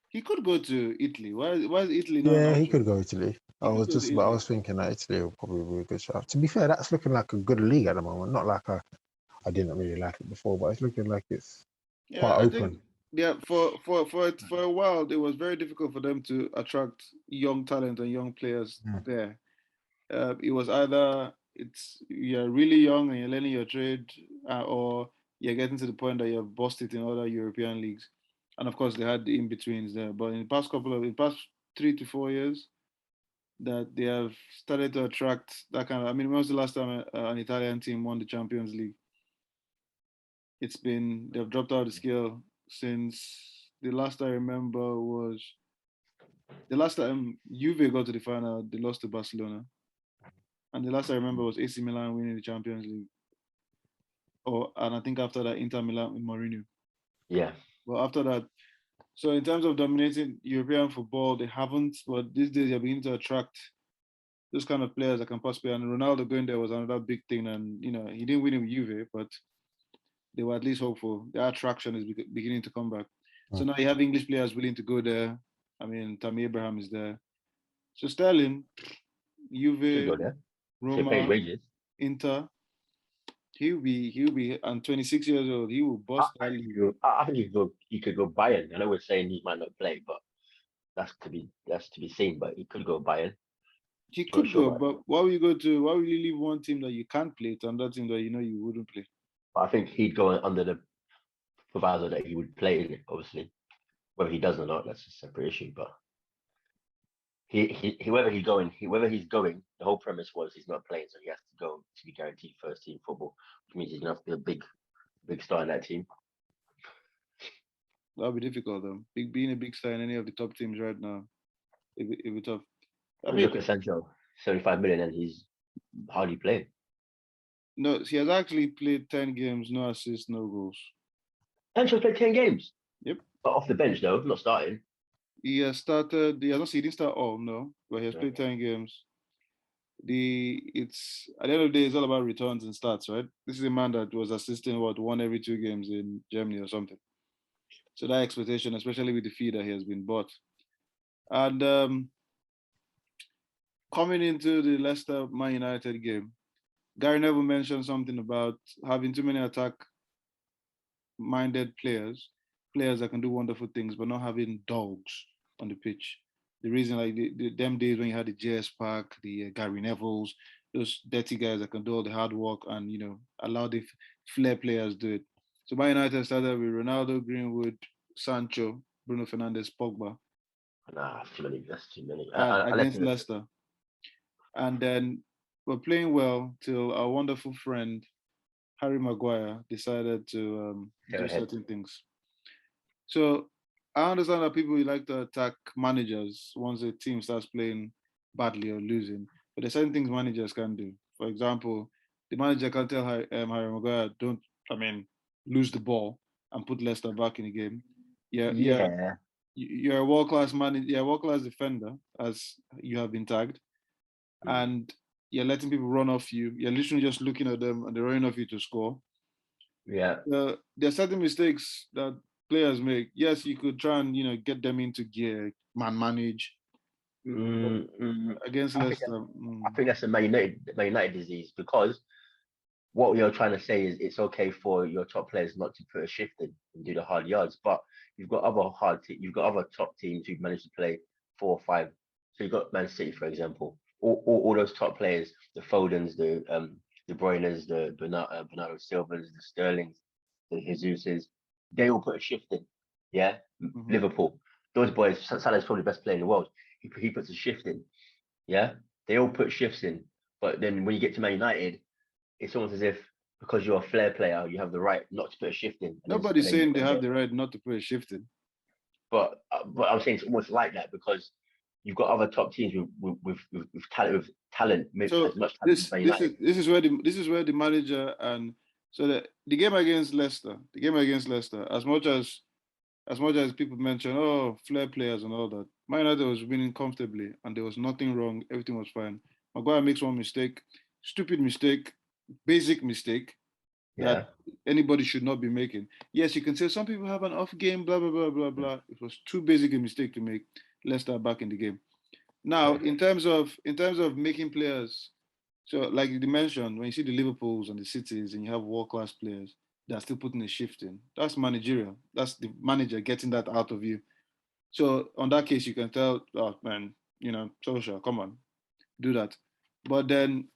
he could go to Italy. Why is Italy not? Yeah, he could go to Italy. I was thinking that Italy would probably be a good shot. To be fair, that's looking like a good league at the moment. Not like I didn't really like it before, but it's looking like it's quite open. For a while, it was very difficult for them to attract young talent and young players there. It was either you're really young and you're learning your trade, or you're getting to the point that you've busted in other European leagues. And of course, they had the in-betweens there. But in the past 3 to 4 years, that they have started to attract that kind of. I mean, when was the last time an Italian team won the Champions League? They've dropped out of the scale since the last I remember was the last time Juve got to the final, they lost to Barcelona. And the last I remember was AC Milan winning the Champions League. And I think after that, Inter Milan with Mourinho. Yeah. Well, after that, so in terms of dominating European football, they haven't. But these days, they're beginning to attract those kind of players that can possibly. And Ronaldo going there was another big thing. And he didn't win it with Juve, but they were at least hopeful. Their attraction is beginning to come back. So now you have English players willing to go there. I mean, Tammy Abraham is there. So Sterling, Juve, Roma, Inter. He'll be and 26 years old. He will bust. I think he could go Bayern. I know we're saying he might not play, but that's to be seen. But he could go Bayern. He could go, but why will you leave one team that you can't play to another team that you wouldn't play? I think he'd go under the proviso that he would play in it, obviously. Whether he does or not, that's a separate issue. But wherever he's going, the whole premise was he's not playing, so he has to go to be guaranteed first team football, which means he's gonna have to be a big star in that team. That'll be difficult though. Being a big star in any of the top teams right now, it'll be tough. Look at Sancho, 75 million, and he's hardly played. No, he has actually played 10 games, no assists, no goals. Sancho's played 10 games? Yep. But off the bench though, not starting. He has started. He didn't start all, no, but he has played 10 games. It's at the end of the day, it's all about returns and stats, right? This is a man that was assisting one every 2 games in Germany or something. So that expectation, especially with the fee that he has been bought, and coming into the Leicester Man United game, Gary Neville mentioned something about having too many attack-minded players that can do wonderful things, but not having dogs on the pitch. The reason, like them days when you had the JS Park, the Gary Nevilles, those dirty guys that can do all the hard work and allow the flair players do it. So Man United started with Ronaldo, Greenwood, Sancho, Bruno Fernandes, Pogba. Nah, too many. That's too many. Against Leicester. And then we're playing well till our wonderful friend Harry Maguire decided to do certain things. So I understand that people like to attack managers once a team starts playing badly or losing, but there's certain things managers can do. For example, the manager can tell Harry Maguire, don't, lose the ball and put Leicester back in the game. You're a world-class manager, you're a world-class defender, as you have been tagged, and you're letting people run off you. You're literally just looking at them and they're running off you to score. Yeah. There are certain mistakes that players make. Yes, you could try and get them into gear, manage. Against Leicester. I think that's a Man United disease, because what you're trying to say is it's okay for your top players not to put a shift in and do the hard yards, but you've got other top teams who've managed to play 4 or 5. So you've got Man City, for example. All those top players, the Fodens, the De Bruynes, the Bernardo Silvas, the Sterlings, the Jesuses, they all put a shift in. Yeah, Liverpool, those boys. Salah's probably the best player in the world. He puts a shift in. Yeah, they all put shifts in. But then when you get to Man United, it's almost as if because you're a flair player, you have the right not to put a shift in. Nobody's saying they have the right not to put a shift in. But I'm saying it's almost like that, because you've got other top teams with talent, So as much talent. This is where the manager and so the game against Leicester, as much as people mention, oh, flair players and all that, Man United was winning comfortably and there was nothing wrong. Everything was fine. Maguire makes one mistake, stupid mistake, basic mistake that anybody should not be making. Yes, you can say some people have an off game, blah, blah, blah, blah, blah. It was too basic a mistake to make Leicester back in the game. Now, in terms of making players, so like you mentioned, when you see the Liverpools and the Cities and you have world-class players, they're still putting a shift in. That's managerial. That's the manager getting that out of you. So on that case, you can tell, oh man, Solskjaer, come on, do that. But then,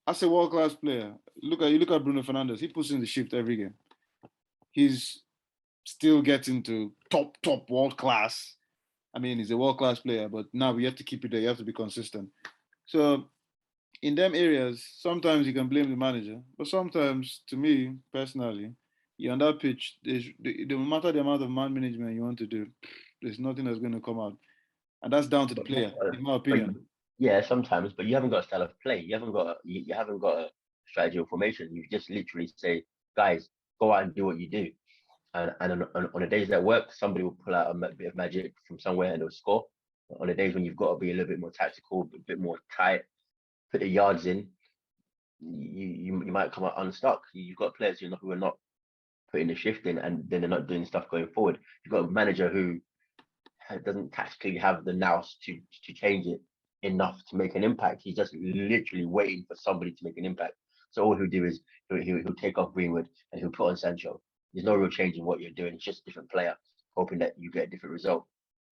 as a world-class player, look at Bruno Fernandes. He puts in the shift every game. He's still getting to top world-class. He's a world-class player, but now we have to keep it there. You have to be consistent. So in them areas, sometimes you can blame the manager, but sometimes, to me personally, you're on that pitch, no matter the amount of man management you want to do, there's nothing that's going to come out. And that's down to the player, in my opinion. Yeah, sometimes, but you haven't got a style of play. You haven't got a strategy or formation. You just literally say, guys, go out and do what you do. And on the days that work, somebody will pull out a bit of magic from somewhere and they'll score. On the days when you've got to be a little bit more tactical, a bit more tight, put the yards in, you might come out unstuck. You've got players who are not putting the shift in, and then they're not doing stuff going forward. You've got a manager who doesn't tactically have the nous to change it enough to make an impact. He's just literally waiting for somebody to make an impact. So all he'll do is he'll take off Greenwood and he'll put on Sancho. There's no real change in what you're doing. It's just a different player, hoping that you get a different result.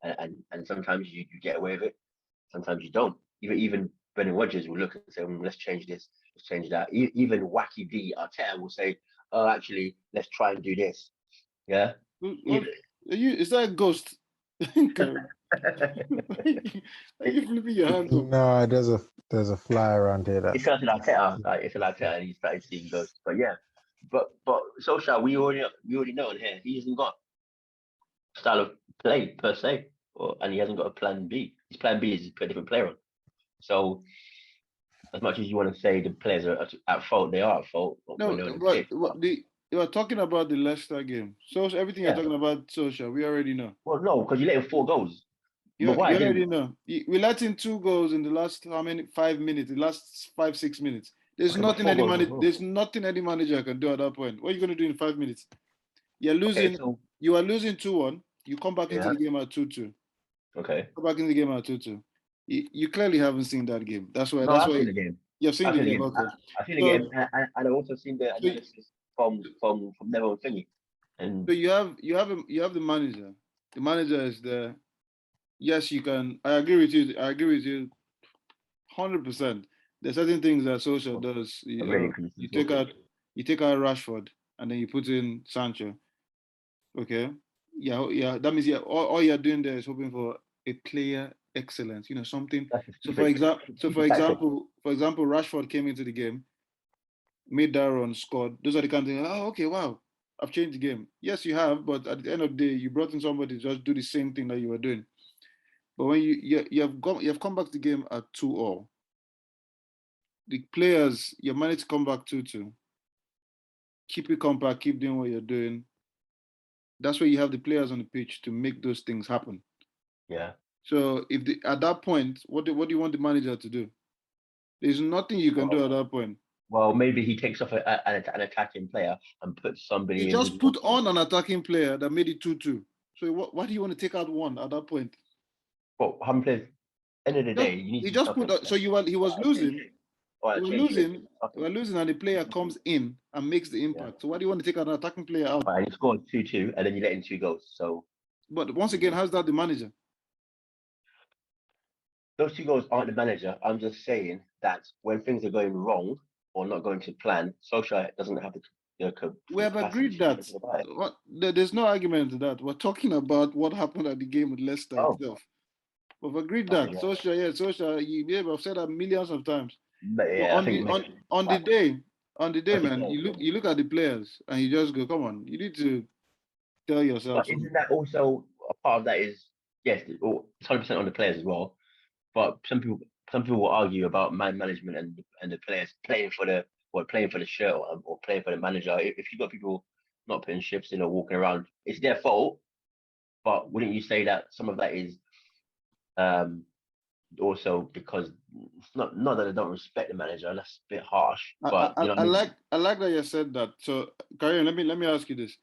And sometimes you get away with it. Sometimes you don't. Even Brendan Rodgers will look and say, let's change this, let's change that. Even Wacky V Arteta will say, oh, actually, let's try and do this. Yeah? Is that a ghost? Are you flipping your hands up? No, there's a fly around here. It's an Arteta, it's an Arteta, and he's started seeing ghosts. But yeah, but Solskjaer, we already know on here, he hasn't got style of play per se, and he hasn't got a plan B. His plan B is to put a different player on. So as much as you want to say the players are at fault, they are at fault. No, you are talking about the Leicester game. So everything you're talking about, Solskjaer, we already know. Well, no, because you let him 4 goals. You already know. We let in 2 goals in the last 5 minutes? The last 5-6 minutes. There's nothing any manager can do at that point. What are you going to do in 5 minutes? You're losing. Okay, so you are losing 2-1. You come back into the game at 2-2. Okay. Come back into the game at 2-2. You clearly haven't seen that game. That's why. I've seen the game. You've seen the game. Okay. I've seen the game, and I've also seen the analysis from Neville Thingy. And so you have the manager. The manager is there. Yes, you can. I agree with you 100%. There's certain things that Solskjaer does. You take out You take out Rashford and then you put in Sancho. Okay. Yeah. That means all you're doing there is hoping for a player excellence. You know, something. That's a So for stupid, tactic. example, Rashford came into the game, made that run, scored. Those are the kind of things. Oh, okay, wow, I've changed the game. Yes, you have, but at the end of the day, you brought in somebody to just do the same thing that you were doing. But when you have come back to the game at 2-2. The players, you managed to come back 2-2. Keep it compact, keep doing what you're doing. That's where you have the players on the pitch to make those things happen. Yeah. So at that point, what do you want the manager to do? There's nothing you can do at that point. Well, maybe he takes off an attacking player and puts somebody He in just who's put on an attacking player that made it 2-2. So why do you want to take out one at that point? Well, how many players? End of the day, you need He to do just something. put. So he was losing. Or We were change shape. losing. We were losing, and the player comes in and makes the impact. Yeah. So why do you want to take an attacking player out? And he scored 2-2, and then you let in 2 goals. So, But once again, how's that the manager? those 2 goals aren't the manager. I'm just saying that when things are going wrong or not going to plan, Solskjaer doesn't have the We have agreed that. There's no argument to that. We're talking about what happened at the game with Leicester itself. We've agreed that. Yeah. Solskjaer, I've said that millions of times. But yeah, on the day, man, you look at the players and you just go, come on, you need to tell yourself. But isn't that also a part of that? Is yes, it's 100% on the players as well. But some people will argue about management and the players playing for the shirt or playing for the manager. If you've got people not putting shifts in or walking around, it's their fault. But wouldn't you say that some of that is also because it's not that they don't respect the manager? That's a bit harsh. But I like that you said that. So Karim, let me ask you this.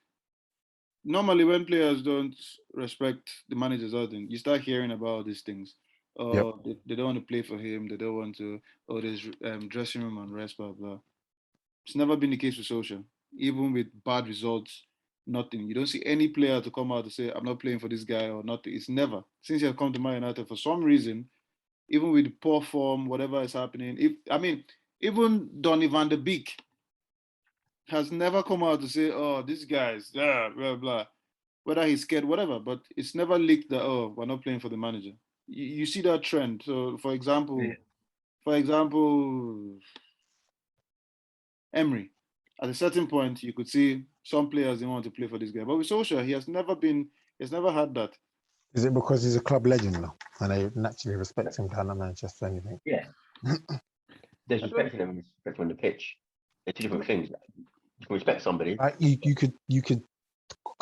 Normally, when players don't respect the manager's outing, you start hearing about these things. They don't want to play for him. They don't want to. Oh, there's dressing room unrest, blah blah. It's never been the case with Solskjaer. Even with bad results, nothing. You don't see any player to come out to say, I'm not playing for this guy or nothing. It's never. Since he has come to Man United, for some reason, even with poor form, whatever is happening, even Donny van de Beek has never come out to say, oh, this guy's blah, blah, blah. Whether he's scared, whatever, but it's never leaked that, oh, we're not playing for the manager. You see that trend. So, for example, Emery, at a certain point, you could see some players didn't want to play for this guy. But with Solskjaer, he has never had that. Is it because he's a club legend now and they naturally respect him down at Manchester? Anything? Yeah. There's respecting him and respecting on the pitch. They're 2 different things. You can respect somebody. You could.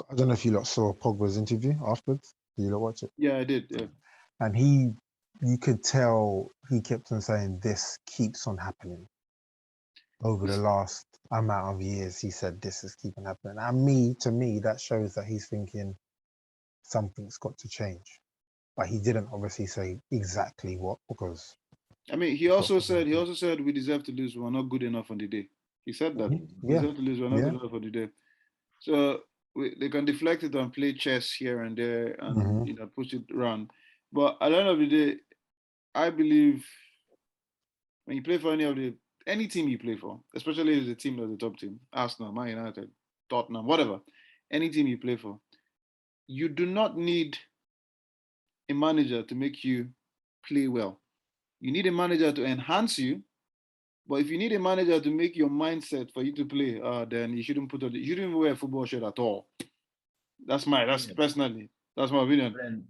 I don't know if you lot saw Pogba's interview afterwards. Did you lot watch it? Yeah, I did. Yeah. And you could tell he kept on saying this keeps on happening. Over the last amount of years, he said this is keeping happening. And to me, that shows that he's thinking something's got to change. But he didn't obviously say exactly what, because he also said we deserve to lose. We're not good enough on the day. He said that. We deserve to lose. We're not good enough on the day. So they can deflect it and play chess here and there and push it around. But at the end of the day, I believe when you play for any team you play for, especially if it's a team that's a top team, Arsenal, Man United, Tottenham, whatever, any team you play for, you do not need a manager to make you play well. You need a manager to enhance you. But if you need a manager to make your mindset for you to play, then you shouldn't you shouldn't even wear a football shirt at all. Personally, that's my opinion.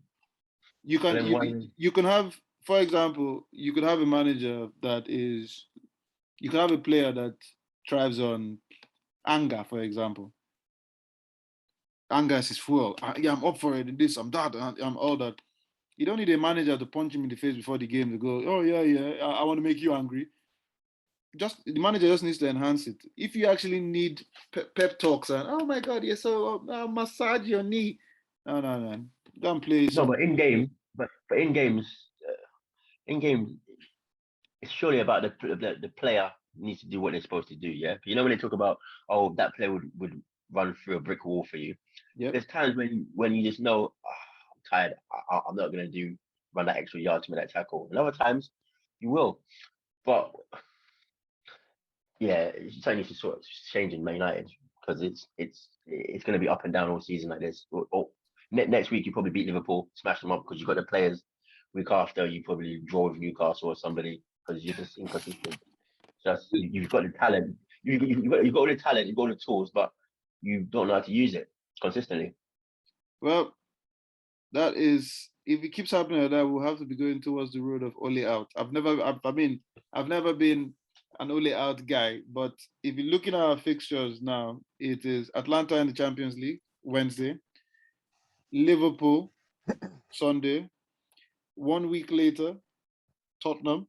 You can have, for example, you could have a manager you could have a player that thrives on anger, for example. Anger is his fuel. I'm up for it. This, I'm that, I'm all that. You don't need a manager to punch him in the face before the game to go, oh yeah, I want to make you angry. The manager just needs to enhance it. If you actually need pep talks and, oh my God, you're so massage your knee. No. Don't play. No, but in game, in games, it's surely about the player needs to do what they're supposed to do. Yeah, you know when they talk about, oh, that player would run through a brick wall for you. Yeah. There's times when you just know, I'm tired. I'm not gonna run that extra yard to make that tackle. And other times you will, but yeah, something needs to sort of change in Man United because it's going to be up and down all season like this. Next week you probably beat Liverpool, smash them up because you've got the players. Week after you probably draw with Newcastle or somebody because you're just inconsistent. You've got the talent, you've got all the talent, you've got all the tools, but you don't know how to use it consistently. Well, that is, if it keeps happening like that, we'll have to be going towards the road of Ole out. I've never been an Ole out guy, but if you're looking at our fixtures now, it is Atlanta in the Champions League Wednesday, Liverpool Sunday, 1 week later, Tottenham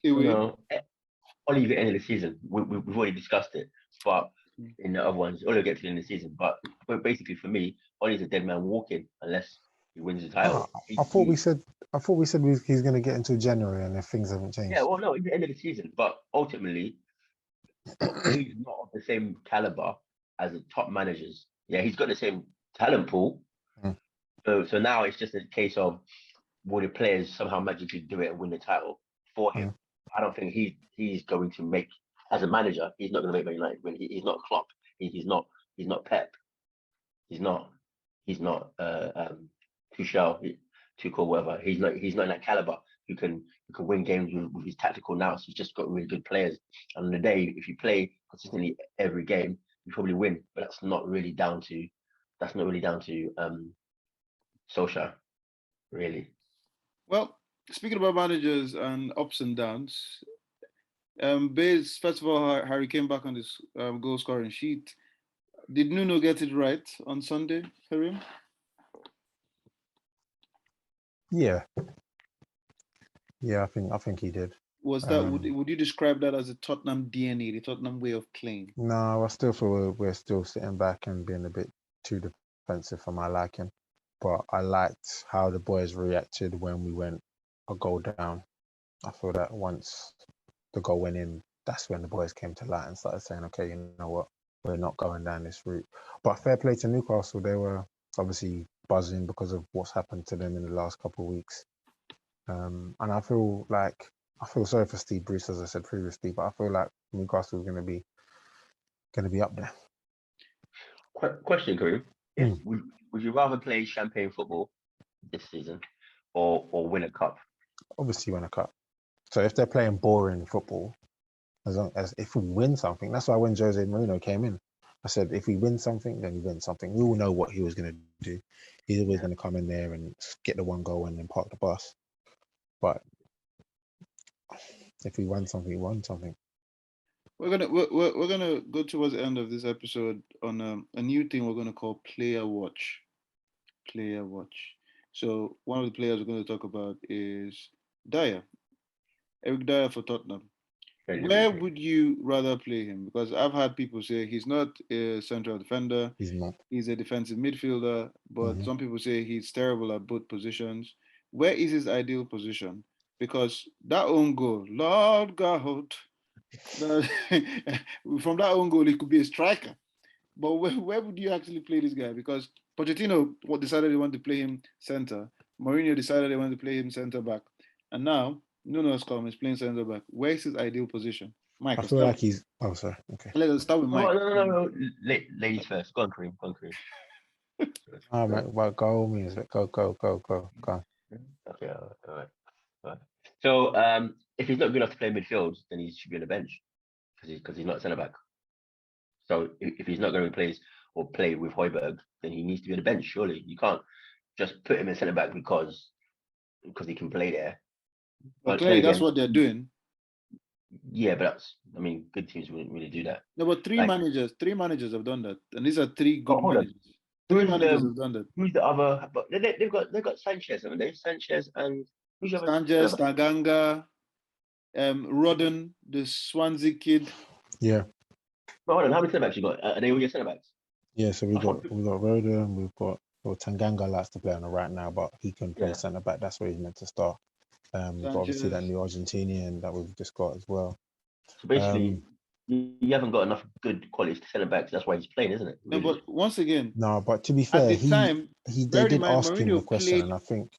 away. No, only the end of the season. We've already discussed it, but in the other ones, only get to the end of the season. But basically, for me, Ollie's a dead man walking unless he wins the title. I thought we said he's going to get until January, and if things haven't changed. Yeah, well, no, it's the end of the season, but ultimately, he's not of the same caliber as the top managers. Yeah, he's got the same talent pool. So now it's just a case of will the players somehow magically do it and win the title for him? I don't think he's going to make, as a manager, he's not going to make Man United win. He's not Klopp. He's not Pep. He's not Tuchel, whatever. He's not in that caliber who can win games with his tactical nous. He's just got really good players. And on the day, if you play consistently every game, you probably win. But that's not really down to Solskjaer, really. Well, speaking about managers and ups and downs, Bays, first of all, Harry came back on this goal scoring sheet. Did Nuno get it right on Sunday, Karim? Yeah, I think he did. Was that would you describe that as a Tottenham DNA, the Tottenham way of playing? No, I still feel we're still sitting back and being a bit too defensive for my liking. But I liked how the boys reacted when we went a goal down. I feel that once the goal went in, that's when the boys came to light and started saying, okay, you know what, we're not going down this route. But fair play to Newcastle, they were obviously buzzing because of what's happened to them in the last couple of weeks. And I feel sorry for Steve Bruce, as I said previously, but I feel like Newcastle is going to be up there. Question, Karim. Would you rather play champagne football this season or win a cup? Obviously win a cup. So if they're playing boring football, as long as if we win something, that's why when Jose Mourinho came in, I said if we win something, then we win something. We all know what he was going to do. He's always going to come in there and get the one goal and then park the bus. But if we won something, we won something. We're gonna go towards the end of this episode on a new thing we're gonna call Player Watch. Player Watch. So one of the players we're going to talk about is Dyer, Eric Dyer for Tottenham. Where would you rather play him? Because I've had people say he's not a central defender. He's not. He's a defensive midfielder, but some people say he's terrible at both positions. Where is his ideal position? Because that own goal, Lord God, from that own goal, he could be a striker. But where would you actually play this guy? Because Pochettino decided they wanted to play him center. Mourinho decided they wanted to play him center back. And now, Nuno has come, he's playing center back. Where's his ideal position? Mike, I feel like he's... Oh, sorry. Okay. Let us start with Mike. No. Ladies first. Go on, Karim. All right, well, go on, music. Go. Okay, all right. So, if he's not good enough to play midfield, then he should be on the bench because he's not centre back. So, if he's not going to replace or play with Højbjerg, then he needs to be on the bench. Surely you can't just put him in centre back because he can play there. But clearly, that's what they're doing. Yeah, but good teams wouldn't really do that. No, but three managers have done that, and these are three good managers. Three managers have done that. Who's the other? But they've got Sanchez, haven't they? Sanchez and who's the other? Sanchez, Tanganga, Rodden, the Swansea kid. Yeah. But hold on, how many centre backs you got? Are they all your centre backs? Yeah, so we've got Rodden, we've got Tanganga likes to play on the right now, but he can play centre back. That's where he's meant to start. We've got obviously that new Argentinian that we've just got as well. So basically, you haven't got enough good quality centre backs. That's why he's playing, isn't it? No, but once again, but to be fair, at the time, they did ask him the question, and I think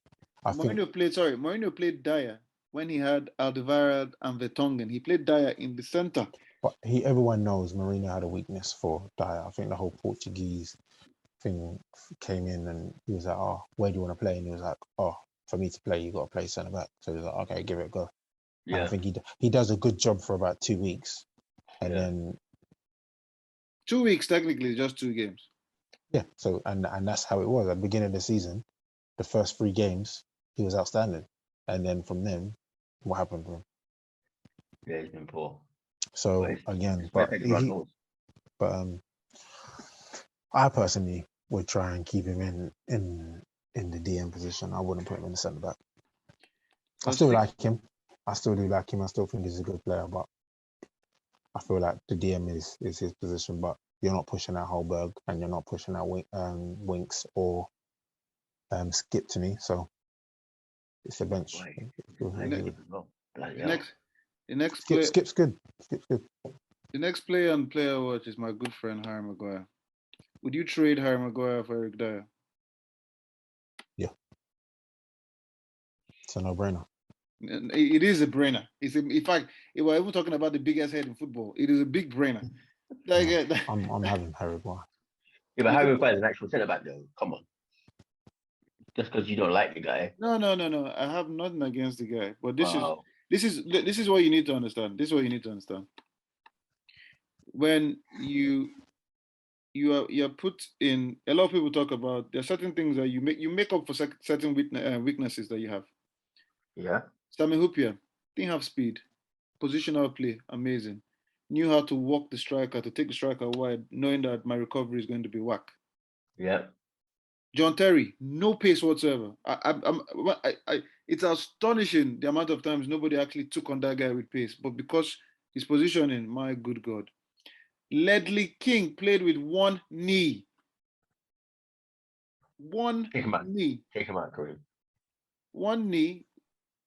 Mourinho played Dyer when he had Alderweireld and Vertonghen. He played Dyer in the centre. But everyone knows Mourinho had a weakness for Dyer. I think the whole Portuguese thing came in and he was like, oh, where do you want to play? And he was like, oh, for me to play, you got to play centre back. So he was like, okay, give it a go. And I think he does a good job for about 2 weeks. And then 2 weeks, technically, just 2 games. Yeah. So, and that's how it was at the beginning of the season. The first 3 games, he was outstanding. And then from then, what happened to him? Yeah, he's been poor. So again, I personally would try and keep him in the DM position. I wouldn't put him in the centre back. I still like him. I still do like him. I still think he's a good player, but I feel like the DM is his position. But you're not pushing out Holberg and you're not pushing out Winks or Skip to me. So it's a bench. The next player, Skip's good. Skip's good. The next player on player watch is my good friend Harry Maguire. Would you trade Harry Maguire for Eric Dyer? Yeah. It's a no-brainer. It is a brainer. In fact, if we're even talking about the biggest head in football, it is a big brainer. I'm having Harry Maguire. Yeah, but Harry Maguire is an actual centre back, though. Come on. Just because you don't like the guy. No. I have nothing against the guy, but this is what you need to understand. This is what you need to understand. When you're put in, a lot of people talk about there are certain things that you make up for certain weaknesses that you have. Yeah. Sami Hyypiä didn't have speed, positional play, amazing. Knew how to walk the striker, to take the striker wide, knowing that my recovery is going to be whack. Yeah. John Terry, no pace whatsoever. It's astonishing the amount of times nobody actually took on that guy with pace, but because his positioning, my good God. Ledley King played with one knee. Take him out, Karim. One knee.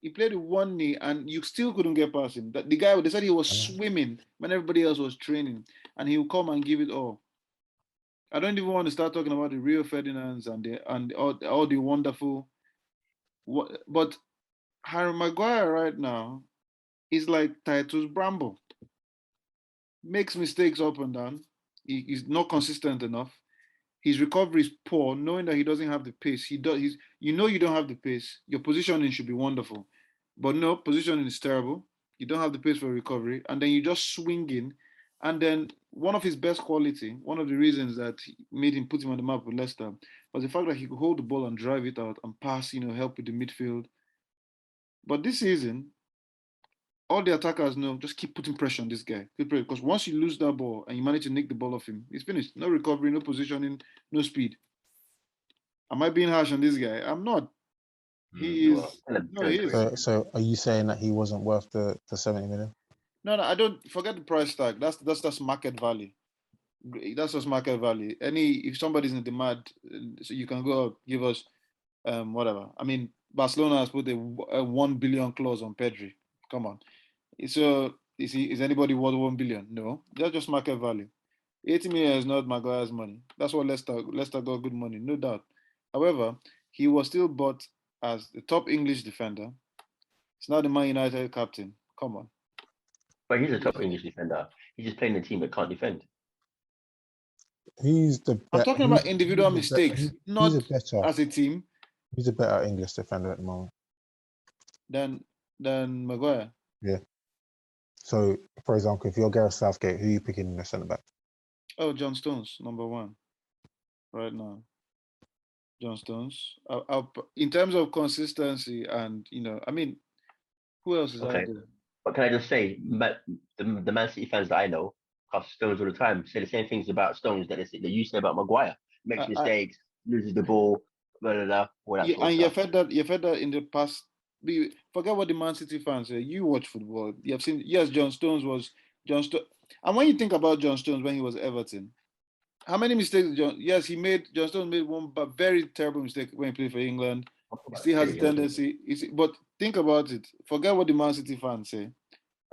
He played with one knee, and you still couldn't get past him. The guy, they said he was swimming when everybody else was training, and he would come and give it all. I don't even want to start talking about the Rio Ferdinands and all the wonderful. But Harry Maguire right now is like Titus Bramble. Makes mistakes up and down. He's not consistent enough. His recovery is poor, knowing that he doesn't have the pace. You don't have the pace. Your positioning should be wonderful. But no, positioning is terrible. You don't have the pace for recovery. And then you're just swinging. And then one of his best quality, one of the reasons that put him on the map with Leicester, was the fact that he could hold the ball and drive it out and pass, help with the midfield. But this season, all the attackers know, just keep putting pressure on this guy. Because once you lose that ball and you manage to nick the ball off him, it's finished. No recovery, no positioning, no speed. Am I being harsh on this guy? I'm not. He is. No, he is. So are you saying that he wasn't worth the 70 million? No, I don't forget the price tag. That's market value. That's just market value. If somebody's in demand, so you can go give us whatever. I mean, Barcelona has put a 1 billion clause on Pedri. Come on. So is anybody worth 1 billion? No, that's just market value. 80 million is not Maguire's money. That's what Leicester got good money, no doubt. However, he was still bought as the top English defender. He's not the Man United captain. Come on. But he's a top English defender. He's just playing a team that can't defend. I'm talking about individual mistakes, not as a team. He's a better English defender at the moment than Maguire. Yeah. So, for example, if you're Gareth Southgate, who are you picking in the centre back? Oh, John Stones, number 1, right now. John Stones. In terms of consistency, and I mean, who else is out there? But can I just say, the Man City fans that I know, cost Stones all the time, say the same things about Stones that they used to say about Maguire. Makes mistakes, loses the ball, blah blah blah. All that and you've heard that in the past. Forget what the Man City fans say. You watch football. You have seen. Yes, John Stones was John Stones. And when you think about John Stones when he was Everton, how many mistakes? John Stones made one very terrible mistake when he played for England. He still has a tendency. But think about it. Forget what the Man City fans say.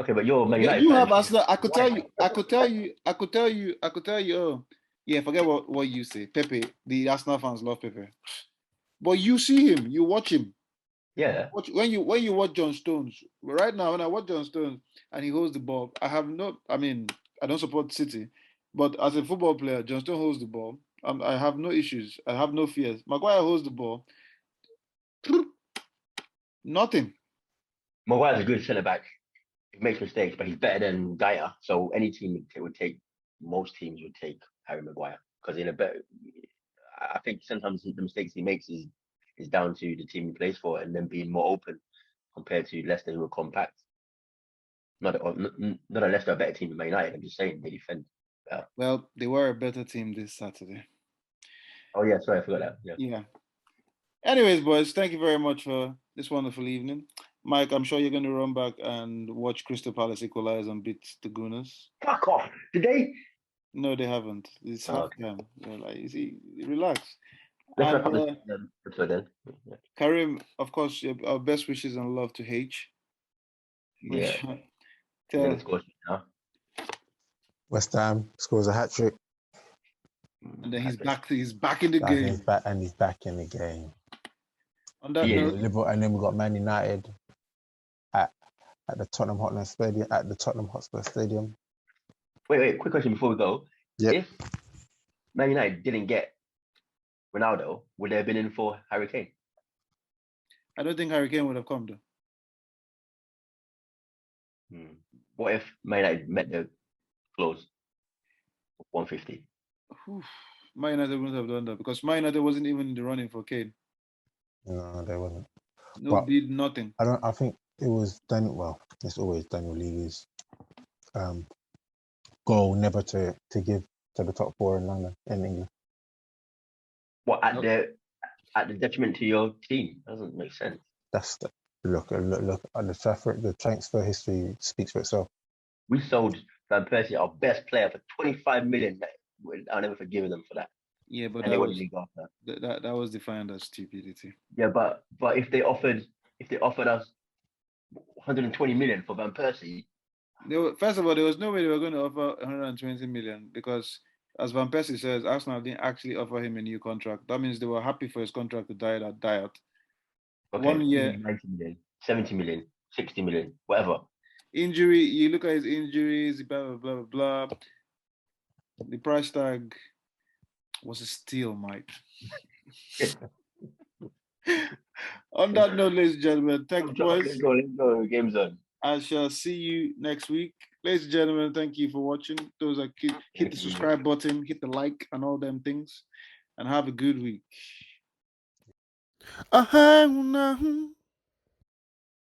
Okay, but you're Man United. You have Arsenal. I could tell you. Oh, yeah. Forget what you say. Pepe. The Arsenal fans love Pepe. But you see him. You watch him. Yeah. When you watch John Stones, right now when I watch John Stones and he holds the ball, I don't support City, but as a football player, John Stones holds the ball. I have no issues. I have no fears. Maguire holds the ball. Nothing. Maguire's a good centre back. He makes mistakes, but he's better than Dyer. So any team most teams would take Harry Maguire because I think sometimes the mistakes he makes is down to the team he plays for and then being more open compared to Leicester, who are compact. Not that Leicester are a better team than Man United. I'm just saying they defend. Well, they were a better team this Saturday. Oh yeah, sorry, I forgot that. Yeah. Anyways, boys, thank you very much for this wonderful evening. Mike, I'm sure you're going to run back and watch Crystal Palace equalize and beat the Gunners. Fuck off! Did they? No, they haven't. It's half time. Like, you see, relax. Let's wrap up this episode then. Yeah. Karim, of course, our best wishes and love to H. Yeah. Tell. West Ham scores a hat-trick. And then he's back in the game. He's back in the game. On that note, and then we got Man United at the Tottenham Hotspur Stadium. Wait, quick question before we go. Yep. If Man United didn't get Ronaldo, would they have been in for Harry Kane? I don't think Harry Kane would have come though. What if Man United met the close 150? Man United wouldn't have done that because Man United wasn't even in the running for Kane. No, they wasn't. No bid, nothing. I think it was Daniel. Well, it's always Daniel Levy's goal never to give to the top four in London, in England. What at the detriment to your team? Doesn't make sense. That's look at the transfer history speaks for itself. We sold Van Persie, our best player, for 25 million. I'll never forgive them for that. Yeah, but that was defined as stupidity. Yeah, but if they offered us 120 million for Van Persie. First of all, there was no way they were going to offer 120 million because, as Van Persie says, Arsenal didn't actually offer him a new contract. That means they were happy for his contract to die out. Okay, 1 year, 90 million, 70 million, 60 million, whatever. Injury, you look at his injuries, blah, blah, blah, blah. The price tag was a steal, Mike. On that note, ladies and gentlemen, thanks, boys. Let's go. Game's on. I shall see you next week. Ladies and gentlemen, thank you for watching. Those are hit the subscribe button, hit the like and all them things, and have a good week.